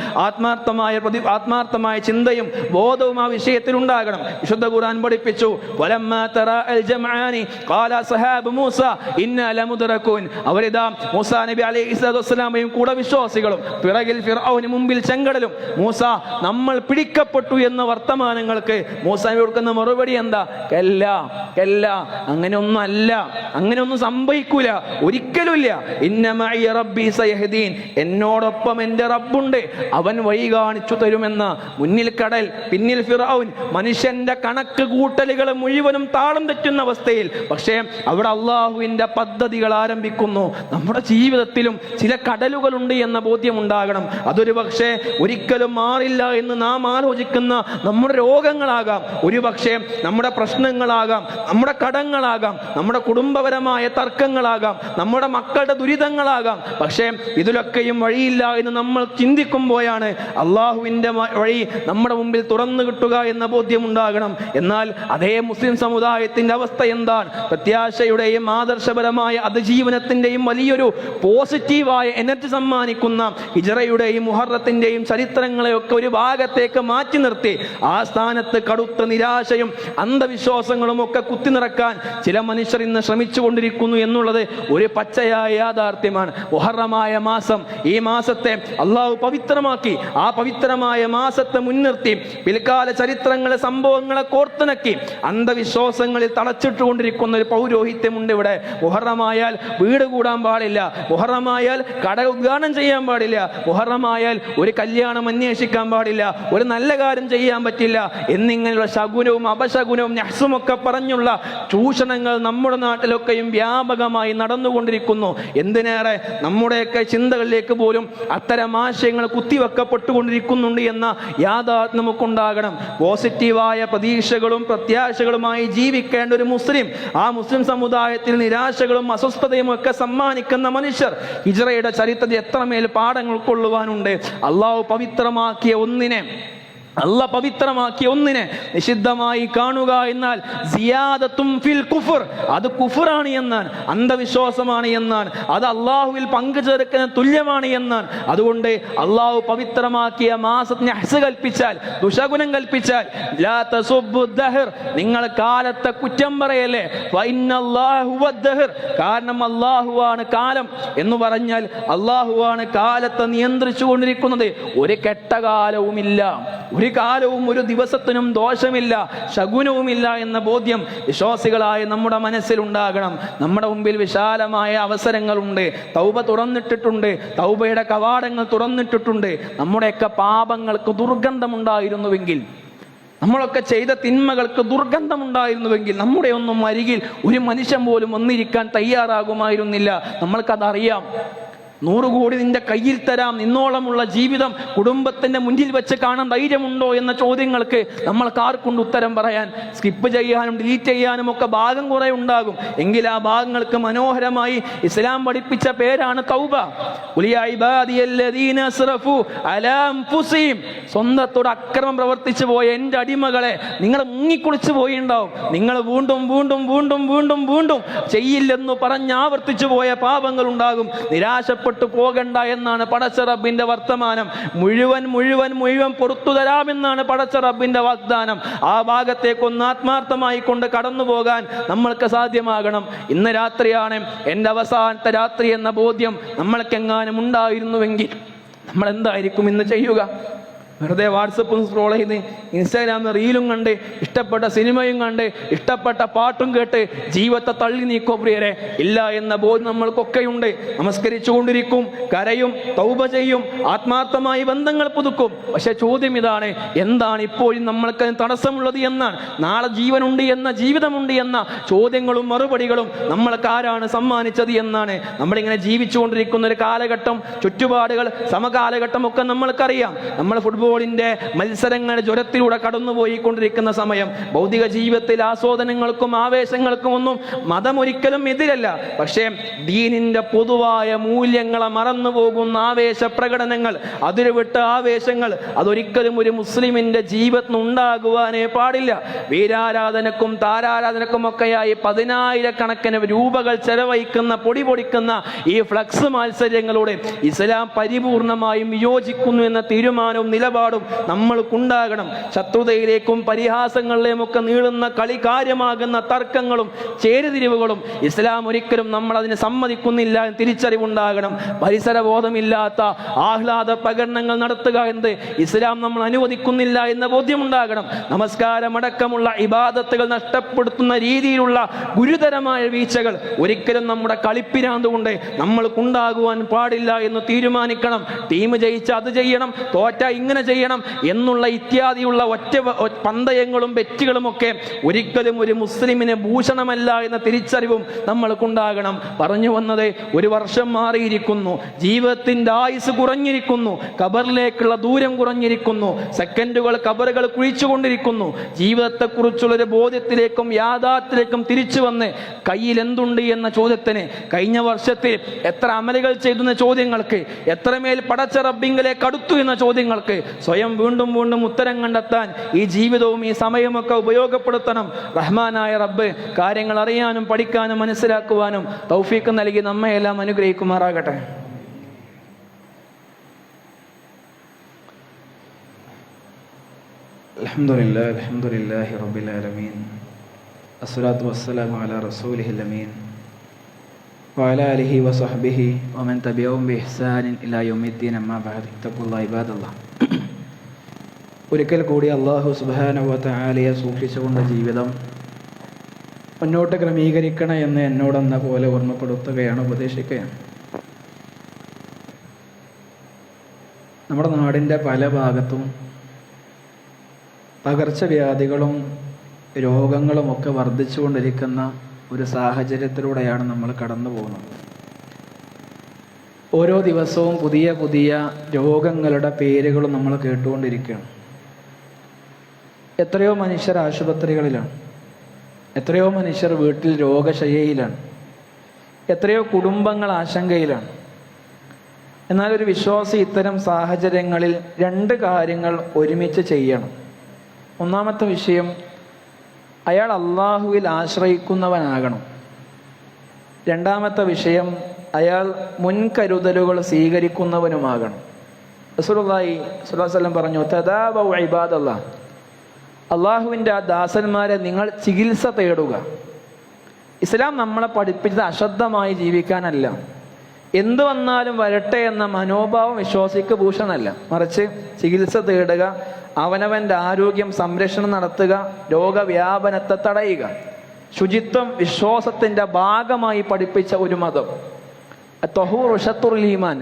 ആത്മാർത്ഥമായ ചിന്തയും ബോധവും ആ വിഷയത്തിൽ ഉണ്ടാകണം. വിശുദ്ധ ഖുർആൻ പഠിപ്പിച്ചു, വലമ്മാ തറാ അൽ ജംആനി ഖാല സഹാബ് മൂസ ഇന്നാ ലമുദ്റകൂൻ. അവരിതാ മൂസാ നബി അലൈഹി സ്വലാത്തു വസ്സലാമയും കൂടെ വിശ്വാസികളും പിറകിൽ ഫിർഔന് മുമ്പിൽ ചെങ്കടലും, മൂസ നമ്മൾ പിടിക്കപ്പെട്ടു എന്ന വർത്തമാനങ്ങൾക്ക് മൂസ കൊടുക്കുന്ന മറുപടി എന്താ? കല്ല, അങ്ങനെയൊന്നും അല്ല, അങ്ങനെയൊന്നും സംഭവിക്കൂല, ഒരിക്കലുമില്ല. ഇന്ന മഇയ റബ്ബി സയഹ്ദീൻ, എന്നോടൊപ്പം എൻ്റെ റബ്ബുണ്ട്, അവൻ വഴി കാണിച്ചു തരുമെന്ന. മുന്നിൽ കടൽ, പിന്നിൽ ഫിർഔൻ, മനുഷ്യന്റെ കണക്ക് കൂട്ടലുകൾ മുഴുവനും താളം തെറ്റുന്ന അവസ്ഥയിൽ. പക്ഷേ അവിടെ അള്ളാഹുവിന്റെ പദ്ധതികൾ ആരംഭിക്കുന്നു. നമ്മുടെ ജീവിതത്തിലും ചില കടലുകളുണ്ട് എന്ന ബോധ്യം ഉണ്ടാകണം. അതൊരു പക്ഷേ ഒരിക്കലും മാറില്ല എന്ന് നാം ആലോചിക്കുന്ന നമ്മുടെ രോഗങ്ങളാകാം, ഒരു പക്ഷേ നമ്മുടെ പ്രശ്നങ്ങളാകാം, നമ്മുടെ കടങ്ങളാകാം, നമ്മുടെ കുടുംബപരമായ തർക്കങ്ങളാകാം, നമ്മുടെ മക്കളുടെ ദുരിതങ്ങളാകാം. പക്ഷേ ഇതിലൊക്കെയും വഴിയില്ല എന്ന് നമ്മൾ ചിന്തിക്കുമ്പോഴാണ് അള്ളാഹുവിന്റെ വഴി നമ്മുടെ മുമ്പിൽ തുറന്നു കിട്ടുക എന്ന ബോധ്യം ഉണ്ടാകണം. എന്നാൽ അതേ മുസ്ലിം സമുദായത്തിന്റെ അവസ്ഥ എന്താണ്? പ്രത്യാശയുടെയും ആദർശപരമായ അതിജീവനത്തിന്റെയും വലിയൊരു പോസിറ്റീവായ എനർജി സമ്മാനിക്കുന്ന ഹിജ്റയുടെയും മുഹറത്തിന്റെയും ചരിത്രങ്ങളെയൊക്കെ ഒരു ഭാഗത്തേക്ക് മാറ്റി നിർത്തി ആ സ്ഥാനത്ത് കടുത്ത നിരാശയും അന്ധവിശ്വാസങ്ങളും ഒക്കെ കുത്തിനിറക്കാൻ ചില മനുഷ്യർ ഇന്ന് ശ്രമിച്ചുകൊണ്ടിരിക്കുന്നു എന്നുള്ളത് ഒരു പച്ചയായ യാഥാർത്ഥ്യമാണ്. മുഹറമായ മാസം, ഈ മാസത്തെ അള്ളാഹു പവിത്രമാക്കി. ആ പവിത്രമായ മാസത്തെ മുൻനിർത്തി പിൽക്കാല ചരിത്രങ്ങളെ, സംഭവങ്ങളെ കോർത്തിണക്കി അന്ധവിശ്വാസങ്ങളിൽ തളച്ചിട്ടുകൊണ്ടിരിക്കുന്ന ഒരു പൗരോഹിത്യമുണ്ട് ഇവിടെ. മുഹറമായാൽ വീട് കൂടാൻ പാടില്ല, മുഹറമായാൽ കട ഉദ്ഘാടനം ചെയ്യാൻ പാടില്ല, മുഹറമായാൽ ഒരു കല്യാണം അന്വേഷിക്കാൻ പാടില്ല, ഒരു നല്ല കാര്യം ചെയ്യാൻ പറ്റില്ല എന്നിങ്ങനെയുള്ള ശകുനവും അപശകുനവും നഹ്സുമൊക്കെ പറഞ്ഞുള്ള ചൂഷണങ്ങൾ നമ്മുടെ നാട്ടിലൊക്കെയും വ്യാപകമായി നടന്നുകൊണ്ടിരിക്കുന്നു. എന്തിനേറെ നമ്മുടെയൊക്കെ ചിന്തകളിലേക്ക് പോലും അത്തരം ആശയങ്ങൾ കുത്തിവെക്കപ്പെട്ടുകൊണ്ടിരിക്കുന്നുണ്ട് എന്ന യാഥാർത്ഥ്യം നമുക്കുണ്ടാകണം. പോസിറ്റീവായ പ്രതീക്ഷകളും പ്രത്യാശകളുമായി ജീവിക്കേണ്ട ഒരു മുസ്ലിം, ആ മുസ്ലിം സമുദായത്തിൽ നിരാശകളും അസ്വസ്ഥതയും ഒക്കെ സമ്മാനിക്കുന്ന മനുഷ്യർ, ഹിജ്റയുടെ ചരിത്രത്തിൽ എത്രമേൽ പാഠങ്ങൾ ഉൾക്കൊള്ളുവാനുണ്ട്. അള്ളാഹു പവിത്രമാക്കിയ ഒന്നിനെ നിഷിദ്ധമായി കാണുക എന്നാൽ സിയാദത്തും ഫിൽ കുഫർ, അത് കുഫറാണ് എന്നാണ്, അന്ധവിശ്വാസമാണ് എന്നാണ്, അത് അള്ളാഹുവിൽ പങ്കുചേർക്കുന്ന തുല്യമാണ് എന്നാണ്. അതുകൊണ്ട് അള്ളാഹു പവിത്രമാക്കിയ മാസത്തിന് ഹസ് കൽപ്പിച്ചാൽ, ദുശകുനം കൽപ്പിച്ചാൽ, ലാ തസുബ്ബു ദഹർ, നിങ്ങൾ കാലത്തെ കുറ്റം പറയല്ലേ, ഫഇന്നല്ലാഹു വദ്ദഹർ, കാരണം അള്ളാഹുവാണ് കാലം എന്ന് പറഞ്ഞാൽ അള്ളാഹുവാണ് കാലത്തെ നിയന്ത്രിച്ചു കൊണ്ടിരിക്കുന്നത്. ഒരു കെട്ട കാലവുമില്ല, ഒരു കാലവും ഒരു ദിവസത്തിനും ദോഷമില്ല, ശകുനവുമില്ല എന്ന ബോധ്യം വിശ്വാസികളായ നമ്മുടെ മനസ്സിലുണ്ടാകണം. നമ്മുടെ മുമ്പിൽ വിശാലമായ അവസരങ്ങളുണ്ട്, തൗബ തുറന്നിട്ടിട്ടുണ്ട്, തൗബയുടെ കവാടങ്ങൾ തുറന്നിട്ടിട്ടുണ്ട്. നമ്മുടെയൊക്കെ പാപങ്ങൾക്ക് ദുർഗന്ധമുണ്ടായിരുന്നുവെങ്കിൽ, നമ്മളൊക്കെ ചെയ്ത തിന്മകൾക്ക് ദുർഗന്ധമുണ്ടായിരുന്നുവെങ്കിൽ നമ്മുടെ ഒന്നും അരികിൽ ഒരു മനുഷ്യൻ പോലും വന്നിരിക്കാൻ തയ്യാറാകുമായിരുന്നില്ല. നമ്മൾക്കതറിയാം. 100 കോടി നിന്റെ കയ്യിൽ തരാം, നിന്നോളമുള്ള ജീവിതം കുടുംബത്തിന്റെ മുന്നിൽ വെച്ച് കാണാൻ ധൈര്യമുണ്ടോ എന്ന ചോദ്യങ്ങൾക്ക് നമ്മൾക്ക് ആർക്കൊണ്ട് ഉത്തരം പറയാൻ? സ്കിപ്പ് ചെയ്യാനും ഡിലീറ്റ് ചെയ്യാനും ഒക്കെ ഭാഗം കുറെ ഉണ്ടാകും. എങ്കിൽ ആ ഭാഗങ്ങൾക്ക് മനോഹരമായി ഇസ്ലാം പഠിപ്പിച്ച പേരാണ് തൗബ. സ്വന്തത്തോട് അക്രമം പ്രവർത്തിച്ചു പോയ എൻ്റെ അടിമകളെ, നിങ്ങൾ മുങ്ങിക്കുളിച്ചു പോയിണ്ടാവും, നിങ്ങൾ വീണ്ടും വീണ്ടും വീണ്ടും വീണ്ടും വീണ്ടും ചെയ്യില്ലെന്ന് പറഞ്ഞ് ആവർത്തിച്ചു പോയ പാപങ്ങൾ ഉണ്ടാകും. നിരാശപ്പെട്ടു പോകണ്ട എന്നാണ് പടച്ച റബ്ബിന്റെ വർത്തമാനം. മുഴുവൻ മുഴുവൻ മുഴുവൻ പുറത്തു തരാമെന്നാണ് പടച്ച റബ്ബിന്റെ വാഗ്ദാനം. ആ ഭാഗത്തേക്കൊന്ന് ആത്മാർത്ഥമായി കൊണ്ട് കടന്നു പോകാൻ നമ്മൾക്ക് സാധ്യമാകണം. ഇന്ന് രാത്രിയാണ് എൻ്റെ അവസാനത്തെ രാത്രി എന്ന ബോധ്യം നമ്മൾക്കെങ്ങാനും ഉണ്ടായിരുന്നുവെങ്കിൽ നമ്മൾ എന്തായിരിക്കും ഇന്ന് ചെയ്യുക? വെറുതെ വാട്സപ്പും സ്ക്രോൾ ചെയ്ത് ഇൻസ്റ്റാഗ്രാമിൽ റീലും കണ്ട് ഇഷ്ടപ്പെട്ട സിനിമയും കണ്ട് ഇഷ്ടപ്പെട്ട പാട്ടും കേട്ട് ജീവിതത്തെ തള്ളി നീക്കോ പ്രിയരെ? ഇല്ല എന്ന ബോധം നമ്മൾക്കൊക്കെയുണ്ട്. നമസ്കരിച്ചുകൊണ്ടിരിക്കും, കരയും, തൗബ ചെയ്യും, ആത്മാർത്ഥമായി ബന്ധങ്ങൾ പുതുക്കും. പക്ഷെ ചോദ്യം ഇതാണ്, എന്താണ് ഇപ്പോഴും നമ്മൾക്ക് തടസ്സമുള്ളത് എന്നാണ്. നാളെ ജീവനുണ്ട് എന്ന, ജീവിതമുണ്ട് എന്ന ചോദ്യങ്ങളും മറുപടികളും നമ്മൾക്ക് ആരാണ് സമ്മാനിച്ചത് എന്നാണ്. നമ്മളിങ്ങനെ ജീവിച്ചുകൊണ്ടിരിക്കുന്ന ഒരു കാലഘട്ടം, ചുറ്റുപാടുകൾ, സമകാലഘട്ടം ഒക്കെ നമ്മൾക്കറിയാം. നമ്മൾ ഫുട്ബോളിന്റെ മത്സരങ്ങളുടെ ജ്വരത്തിലൂടെ കടന്നുപോയിക്കൊണ്ടിരിക്കുന്ന സമയം. ഭൗതിക ജീവിതത്തിൽ ആസ്വാദനങ്ങൾക്കും ആവേശങ്ങൾക്കും ഒന്നും മതം ഒരിക്കലും എതിരല്ല. പക്ഷേ ദീനിന്റെ പൊതുവായ മൂല്യങ്ങളെ മറന്നുപോകുന്ന ആവേശ പ്രകടനങ്ങൾ, അതിരുവിട്ട ആവേശങ്ങൾ, അതൊരിക്കലും ഒരു മുസ്ലിമിന്റെ ജീവിതത്തിൽ ഉണ്ടാകുവാനേ പാടില്ല. വീരാരാധനക്കും താരാരാധനക്കും ഒക്കെയായി 10,000-കണക്കിന് രൂപകൾ ചെലവഴിക്കുന്ന, പൊടി പൊടിക്കുന്ന ഈ ഫ്ലക്സ് മത്സരങ്ങളോട് ഇസ്ലാം പരിപൂർണമായും വിയോജിക്കുന്നു എന്ന തീരുമാനവും നിലപാടും നമ്മൾക്കുണ്ടാകണം. ശത്രുതയിലേക്കും പരിഹാസങ്ങളിലേക്കും ഒക്കെ നീളുന്ന കളി കാര്യമാകുന്ന തർക്കങ്ങളും ചേരുതിരിവുകളും ഇസ്ലാം ഒരിക്കലും നമ്മൾ അതിന് സമ്മതിക്കുന്നില്ല എന്ന് തിരിച്ചറിവുണ്ടാകണം. പരിസരബോധമില്ലാത്ത ആഹ്ലാദ പ്രകടനങ്ങൾ നടത്തുക എന്നത് ഇസ്ലാം നമ്മൾ അനുവദിക്കുന്നില്ല എന്ന ബോധ്യമുണ്ടാകണം. നമസ്കാരമടക്കമുള്ള ഇബാദത്തുകൾ നഷ്ടപ്പെടുത്തുന്ന രീതിയിലുള്ള ഗുരുതരമായ വീഴ്ചകൾ ഒരിക്കലും നമ്മുടെ കളിപ്പിരാന്ത് കൊണ്ട് നമ്മൾക്കുണ്ടാകുവാൻ പാടില്ല എന്ന് തീരുമാനിക്കണം. ടീം ജയിച്ച അത് ചെയ്യണം, തോറ്റ ഇങ്ങനെ ചെയ്യണം എന്നുള്ള ഇത്യാദിയുള്ള ഒറ്റ പന്തയങ്ങളും ബെറ്റുകളും ഒക്കെ ഒരിക്കലും ഒരു മുസ്ലിമിന് ഭൂഷണമല്ല എന്ന തിരിച്ചറിവും നമ്മൾക്കുണ്ടാകണം. പറഞ്ഞു വന്നത്, ഒരു വർഷം മാറിയിരിക്കുന്നു, ജീവിതത്തിന്റെ ആയുസ് കുറഞ്ഞിരിക്കുന്നു, ഖബറിലേക്കുള്ള ദൂരം കുറഞ്ഞിരിക്കുന്നു, സെക്കൻഡുകൾ ഖബറുകൾ കുഴിച്ചുകൊണ്ടിരിക്കുന്നു. ജീവിതത്തെക്കുറിച്ചുള്ളൊരു ബോധ്യത്തിലേക്കും യാഥാർത്ഥ്യത്തിലേക്കും തിരിച്ചു വന്ന് കയ്യിൽ എന്തുണ്ട് എന്ന ചോദ്യത്തിന്, കഴിഞ്ഞ വർഷത്തിൽ എത്ര അമലുകൾ ചെയ്തെന്ന ചോദ്യങ്ങൾക്ക്, എത്രമേൽ പടച്ച റബ്ബിങ്കിലേക്ക് അടുത്തു എന്ന ചോദ്യങ്ങൾക്ക് സ്വയം വീണ്ടും വീണ്ടും ഉത്തരം കണ്ടെത്താൻ ഈ ജീവിതവും ഈ സമയമൊക്കെ ഉപയോഗപ്പെടുത്തണം. റഹ്മാനായ റബ്ബ് കാര്യങ്ങൾ അറിയാനും പഠിക്കാനും മനസ്സിലാക്കുവാനും തൗഫീഖ് നൽകി നമ്മയെല്ലാം അനുഗ്രഹിക്കുമാറാകട്ടെ. അൽഹംദുലില്ലാഹി റബ്ബിൽ ആലമീൻ അസ്സലാത്തു വസ്സലാമു അലാ റസൂലിഹിൽ അമീൻ വഅലാ ആലിഹി വസഹ്ബിഹി വമൻ തബിഅഹും ബിഇഹ്സാനിൻ ഇലാ യൗമിദ്ദീൻ. അമ്മാ ബഅദ്. തഖ്വല്ലാഹി ഇബാദല്ലാഹ്. ഒരിക്കൽ കൂടി അല്ലാഹു സുബ്ഹാനഹു വ തആലയെ സൂക്ഷിച്ചുകൊണ്ട് ജീവിതം മുന്നോട്ട് ക്രമീകരിക്കണം എന്ന് എന്നോടെന്ന പോലെ ഓർമ്മപ്പെടുത്തുകയാണ്, ഉപദേശിക്കുകയാണ്. നമ്മുടെ നാടിൻ്റെ പല ഭാഗത്തും പകർച്ചവ്യാധികളും രോഗങ്ങളുമൊക്കെ വർദ്ധിച്ചുകൊണ്ടിരിക്കുന്ന ഒരു സാഹചര്യത്തിലൂടെയാണ് നമ്മൾ കടന്നു പോകുന്നത്. ഓരോ ദിവസവും പുതിയ പുതിയ രോഗങ്ങളുടെ പേരുകളും നമ്മൾ കേട്ടുകൊണ്ടിരിക്കുകയാണ്. എത്രയോ മനുഷ്യർ ആശുപത്രികളിലാണ്, എത്രയോ മനുഷ്യർ വീട്ടിൽ രോഗശയ്യയിലാണ്, എത്രയോ കുടുംബങ്ങൾ ആശങ്കയിലാണ്. എന്നാൽ ഒരു വിശ്വാസി ഇത്തരം സാഹചര്യങ്ങളിൽ 2 കാര്യങ്ങൾ ഒരുമിച്ച് ചെയ്യണം. ഒന്നാമത്തെ വിഷയം, അയാൾ അള്ളാഹുവിൽ ആശ്രയിക്കുന്നവനാകണം. രണ്ടാമത്തെ വിഷയം, അയാൾ മുൻകരുതലുകൾ സ്വീകരിക്കുന്നവനുമാകണം. റസൂലുള്ളാഹി സ്വല്ലല്ലാഹു അലൈഹി വസല്ലം പറഞ്ഞു, തദാവഉ ഇബാദല്ലാഹ്, അള്ളാഹുവിൻ്റെ ആ ദാസന്മാരെ നിങ്ങൾ ചികിത്സ തേടുക. ഇസ്ലാം നമ്മളെ പഠിപ്പിച്ചത് അശ്രദ്ധമായി ജീവിക്കാനല്ല, എന്തു വന്നാലും വരട്ടെ എന്ന മനോഭാവം വിശ്വാസിക്ക് ഭൂഷണമല്ല. മറിച്ച് ചികിത്സ തേടുക, അവനവൻ്റെ ആരോഗ്യം സംരക്ഷണം നടത്തുക, രോഗവ്യാപനത്തെ തടയുക. ശുചിത്വം വിശ്വാസത്തിൻ്റെ ഭാഗമായി പഠിപ്പിച്ച ഒരു മതം. തഹൂറു ഷത്റുൽ ഈമാൻ,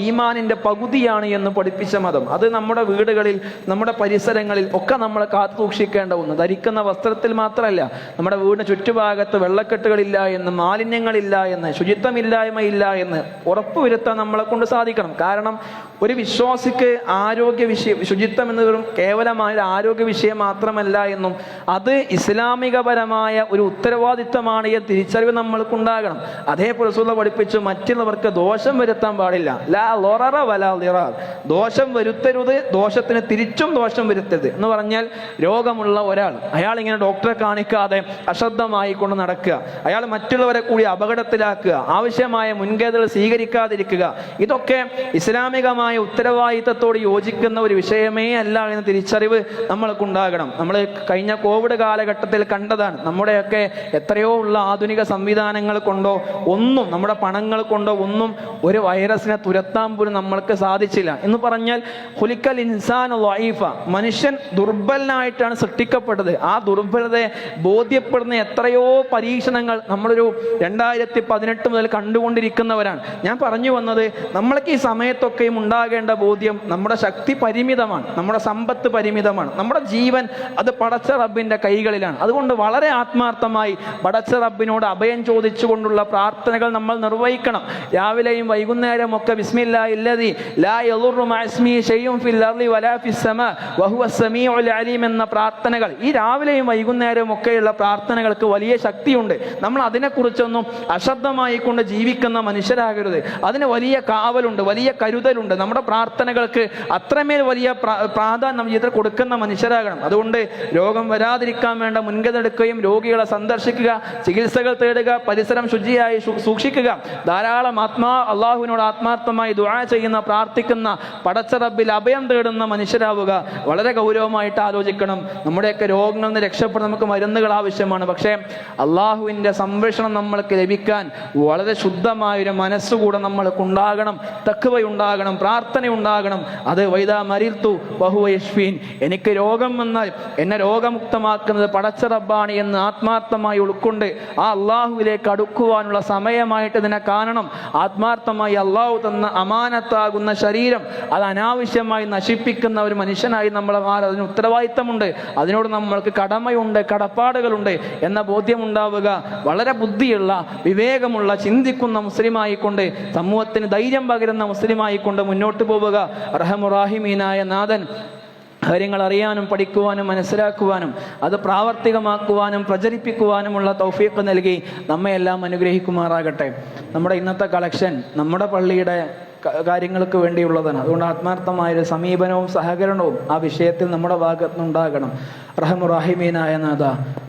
ഈമാനിൻ്റെ പകുതിയാണ് എന്ന് പഠിപ്പിച്ച മതം. അത് നമ്മുടെ വീടുകളിൽ, നമ്മുടെ പരിസരങ്ങളിൽ ഒക്കെ നമ്മൾ കാത്തു സൂക്ഷിക്കേണ്ട ഒന്ന്. ധരിക്കുന്ന വസ്ത്രത്തിൽ മാത്രമല്ല, നമ്മുടെ വീടിന് ചുറ്റുഭാഗത്ത് വെള്ളക്കെട്ടുകളില്ല എന്ന്, മാലിന്യങ്ങളില്ല എന്ന്, ശുചിത്വമില്ലായ്മയില്ല എന്ന് ഉറപ്പുവരുത്താൻ നമ്മളെ കൊണ്ട് സാധിക്കണം. കാരണം ഒരു വിശ്വാസിക്ക് ആരോഗ്യ വിഷയം, ശുചിത്വം എന്നതും കേവലമായ ആരോഗ്യ വിഷയം മാത്രമല്ല എന്നും അത് ഇസ്ലാമികപരമായ ഒരു ഉത്തരവാദിത്തമാണ് എന്ന തിരിച്ചറിവ് നമ്മൾക്കുണ്ടാകണം. അതേപോലെ റസൂലുള്ളാഹി പഠിപ്പിച്ചു, മറ്റുള്ളവർക്ക് ദോഷം വരുത്താൻ പാടില്ല. ലാ ലററ വലാ ദിറാർ, ദോഷം വരുത്തരുത്, ദോഷത്തിന് തിരിച്ചും ദോഷം വരുത്തരുത് എന്ന് പറഞ്ഞാൽ, രോഗമുള്ള ഒരാൾ അയാൾ ഇങ്ങനെ ഡോക്ടറെ കാണിക്കാതെ അശ്രദ്ധമായി കൊണ്ട് നടക്കുക, അയാൾ മറ്റുള്ളവരെ കൂടി അപകടത്തിലാക്കുക, ആവശ്യമായ മുൻകരുതൽ സ്വീകരിക്കാതിരിക്കുക, ഇതൊക്കെ ഇസ്ലാമികമായ ധാർമ്മികമായ ഉത്തരവാദിത്തത്തോട് യോജിക്കുന്ന ഒരു വിഷയമേ അല്ല എന്ന തിരിച്ചറിവ് നമ്മൾക്കുണ്ടാകണം. നമ്മൾ കഴിഞ്ഞ കോവിഡ് കാലഘട്ടത്തിൽ കണ്ടതാണ്. നമ്മുടെയൊക്കെ എത്രയോ ഉള്ള ആധുനിക സംവിധാനങ്ങൾ കൊണ്ടോ ഒന്നും, നമ്മുടെ പണങ്ങൾ കൊണ്ടോ ഒന്നും ഒരു വൈറസിനെ തുരത്താൻ പോലും നമ്മൾക്ക് സാധിച്ചില്ല. എന്ന് പറഞ്ഞാൽ ഖുലിഖൽ ഇൻസാൻ ളഈഫ, മനുഷ്യൻ ദുർബലനായിട്ടാണ് സൃഷ്ടിക്കപ്പെട്ടത്. ആ ദുർബലതയെ ബോധ്യപ്പെടുന്ന എത്രയോ പരീക്ഷണങ്ങൾ നമ്മളൊരു 2018 മുതൽ കണ്ടുകൊണ്ടിരിക്കുന്നവരാണ്. ഞാൻ പറഞ്ഞു വന്നത്, നമ്മൾക്ക് ഈ സമയത്തൊക്കെയും ഉണ്ടാകേണ്ട ബോധ്യം നമ്മുടെ ശക്തി പരിമിതമാണ്, നമ്മുടെ സമ്പത്ത് പരിമിതമാണ്, നമ്മുടെ ജീവൻ അത് പടച്ച റബ്ബിന്റെ കൈകളിലാണ്. അതുകൊണ്ട് വളരെ ആത്മാർത്ഥമായി പടച്ച റബ്ബിനോട് അഭയം ചോദിച്ചുകൊണ്ടുള്ള പ്രാർത്ഥനകൾ നമ്മൾ നിർവഹിക്കണം. രാവിലെയും വൈകുന്നേരം ഒക്കെ ബിസ്മില്ലാഹില്ലദി ലാ യളുറു മഅസ്മിഹി ശൈഉൻ ഫിൽ അർളി വലാ ഫിസ് സമാ വഹുവസ് സമീഉൽ അലീം എന്ന പ്രാർത്ഥനകൾ, ഈ രാവിലെയും വൈകുന്നേരവും ഒക്കെയുള്ള പ്രാർത്ഥനകൾക്ക് വലിയ ശക്തിയുണ്ട്. നമ്മൾ അതിനെക്കുറിച്ചൊന്നും അശ്രദ്ധമായി കൊണ്ട് ജീവിക്കുന്ന മനുഷ്യരാകരുത്. അതിന് വലിയ കാവലുണ്ട്, വലിയ കരുതലുണ്ട്. നമ്മുടെ പ്രാർത്ഥനകൾക്ക് അത്രമേൽ വലിയ പ്രാധാന്യം നമ്മൾ ഇതിൽ കൊടുക്കുന്ന മനുഷ്യരാകണം. അതുകൊണ്ട് രോഗം വരാതിരിക്കാൻ വേണ്ട മുൻകരുതൽ എടുക്കുകയും രോഗികളെ സന്ദർശിക്കുക, ചികിത്സകൾ തേടുക, പരിസരം ശുചിയായി സൂക്ഷിക്കുക, ധാരാളം അള്ളാഹുവിനോട് ആത്മാർത്ഥമായി ദുആ ചെയ്യുന്ന, പ്രാർത്ഥിക്കുന്ന, പടച്ച റബ്ബിൽ അഭയം തേടുന്ന മനുഷ്യരാവുക. വളരെ ഗൗരവമായിട്ട് ആലോചിക്കണം. നമ്മുടെയൊക്കെ രോഗങ്ങളിൽ നിന്ന് രക്ഷപ്പെടാൻ നമുക്ക് മരുന്നുകൾ ആവശ്യമാണ്. പക്ഷേ അള്ളാഹുവിൻ്റെ സംരക്ഷണം നമ്മൾക്ക് ലഭിക്കാൻ വളരെ ശുദ്ധമായൊരു മനസ്സുകൂടെ നമ്മൾക്ക് ഉണ്ടാകണം, തഖ്വയുണ്ടാകണം, പ്രാർത്ഥനയുണ്ടാകണം. അത് വൈദാ മരിൽതു വഹുവ യശ്ഫീൻ, എനിക്ക് രോഗം വന്നാൽ എന്നെ രോഗമുക്തമാക്കുന്നത് പടച്ച റബ്ബാണ് എന്ന് ആത്മാർത്ഥമായി ഉൾക്കൊണ്ട് ആ അള്ളാഹുവിലേക്ക് അടുക്കുവാനുള്ള സമയമായിട്ട് ഇതിനെ കാണണം. ആത്മാർത്ഥമായി അള്ളാഹു തന്ന അമാനത്താകുന്ന ശരീരം അത് അനാവശ്യമായി നശിപ്പിക്കുന്ന ഒരു മനുഷ്യനായി നമ്മൾ മാറി. അതിന് ഉത്തരവാദിത്തമുണ്ട്, അതിനോട് നമ്മൾക്ക് കടമയുണ്ട്, കടപ്പാടുകളുണ്ട് എന്ന ബോധ്യമുണ്ടാവുക. വളരെ ബുദ്ധിയുള്ള, വിവേകമുള്ള, ചിന്തിക്കുന്ന മുസ്ലിമായിക്കൊണ്ട്, സമൂഹത്തിന് ധൈര്യം പകരുന്ന മുസ്ലിമായിക്കൊണ്ട് മുന്നോട്ട് പോവുക. റഹമുറാഹിമീനായ നാഥൻ കാര്യങ്ങൾ അറിയാനും പഠിക്കുവാനും മനസ്സിലാക്കുവാനും അത് പ്രാവർത്തികമാക്കുവാനും പ്രചരിപ്പിക്കുവാനുമുള്ള തൗഫീഖ് നൽകി നമ്മയെല്ലാം അനുഗ്രഹിക്കുമാറാകട്ടെ. നമ്മുടെ ഇന്നത്തെ കളക്ഷൻ നമ്മുടെ പള്ളിയുടെ കാര്യങ്ങൾക്ക് വേണ്ടിയുള്ളതാണ്. അതുകൊണ്ട് ആത്മാർത്ഥമായൊരു സമീപനവും സഹകരണവും ആ വിഷയത്തിൽ നമ്മുടെ ഭാഗത്തുനിന്നുണ്ടാകണം. റഹമുറാഹിമീനായ നാഥ,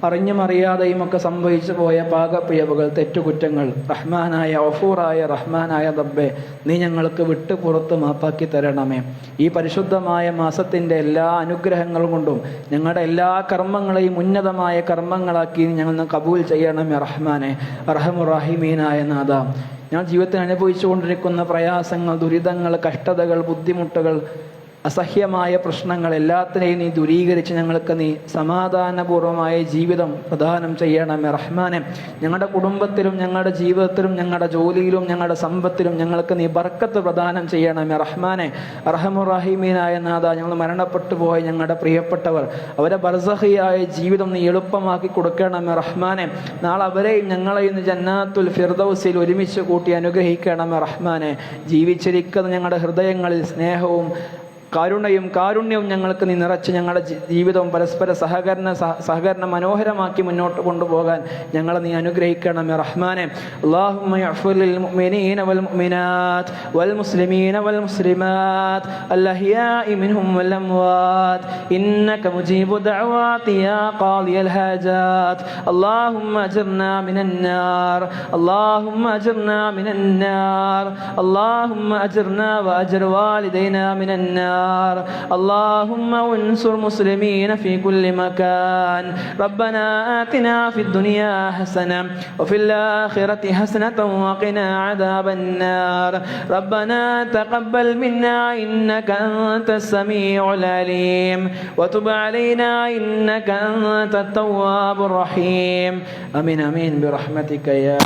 അറിഞ്ഞും അറിയാതെയും ഒക്കെ സംഭവിച്ചു പോയ പാകപ്പിഴവുകൾ, തെറ്റുകുറ്റങ്ങൾ റഹ്മാനായ ഗഫൂറായ റഹ്മാനായ റബ്ബേ, നീ ഞങ്ങൾക്ക് വിട്ടു പുറത്ത് മാപ്പാക്കി തരണമേ. ഈ പരിശുദ്ധമായ മാസത്തിൻ്റെ എല്ലാ അനുഗ്രഹങ്ങളും കൊണ്ടും ഞങ്ങളുടെ എല്ലാ കർമ്മങ്ങളെയും ഉന്നതമായ കർമ്മങ്ങളാക്കി ഞങ്ങൾ കബൂൽ ചെയ്യണമേ റഹ്മാനെ. റഹമുറാഹിമീനായ നാഥ, ഞാൻ ജീവിതത്തിൽ അനുഭവിച്ചു കൊണ്ടിരിക്കുന്ന പ്രയാസങ്ങൾ, ദുരിതങ്ങൾ, കഷ്ടതകൾ, ബുദ്ധിമുട്ടുകൾ, അസഹ്യമായ പ്രശ്നങ്ങൾ എല്ലാത്തിനെയും നീ ദൂരീകരിച്ച് ഞങ്ങൾക്ക് നീ സമാധാനപൂർവമായ ജീവിതം പ്രദാനം ചെയ്യണമേ റഹ്മാനെ. ഞങ്ങളുടെ കുടുംബത്തിലും ഞങ്ങളുടെ ജീവിതത്തിലും ഞങ്ങളുടെ ജോലിയിലും ഞങ്ങളുടെ സമ്പത്തിലും ഞങ്ങൾക്ക് നീ ബർക്കത്ത് പ്രദാനം ചെയ്യണമേ റഹ്മാനെ. റഹമുറഹീമീനായ നാഥ, ഞങ്ങൾ മരണപ്പെട്ടു പോയ ഞങ്ങളുടെ പ്രിയപ്പെട്ടവർ, അവരെ ബർസഖിയായ ജീവിതം നീ എളുപ്പമാക്കി കൊടുക്കണമേ റഹ്മാനെ. നാളെ അവരെയും ഞങ്ങളെയും ജന്നാത്തുൽ ഫിർദൗസിൽ ഒരുമിച്ച് കൂട്ടി അനുഗ്രഹിക്കണമേ റഹ്മാനെ. ജീവിച്ചിരിക്കുന്ന ഞങ്ങളുടെ ഹൃദയങ്ങളിൽ സ്നേഹവും കാരുണ്യവും ഞങ്ങൾക്ക് നീ നിറച്ച് ഞങ്ങളുടെ ജീവിതവും പരസ്പര സഹകരണം മനോഹരമാക്കി മുന്നോട്ട് കൊണ്ടുപോകാൻ ഞങ്ങളെ നീ അനുഗ്രഹിക്കണമേ റഹ്മാനെ. അല്ലാഹുമ്മ യഗ്ഫിർ ലിൽ മുഅ്മിനീന വൽ മുഅ്മിനാത്ത് വൽ മുസ്ലിമീന വൽ മുസ്ലിമാത്ത് അൽഅഹ്യാഇ മിൻഹും വൽ അംവാത്ത് ഇന്നക മുജീബു ദഅവാതി യാ ഖാദിയൽ ഹാജാത്ത്. അല്ലാഹുമ്മ അജിർനാ മിനൻ നാർ, അല്ലാഹുമ്മ അജിർനാ മിനൻ നാർ, അല്ലാഹുമ്മ അജിർനാ വഅജിർ വാലിദൈനാ മിനൻ നാർ. اللهم انصر المسلمين في كل مكان. ربنا آتنا في الدنيا حسنة وفي الآخرة حسنة وقنا عذاب النار. ربنا تقبل منا إنك أنت السميع العليم وتب علينا إنك أنت التواب الرحيم. آمين آمين برحمتك يا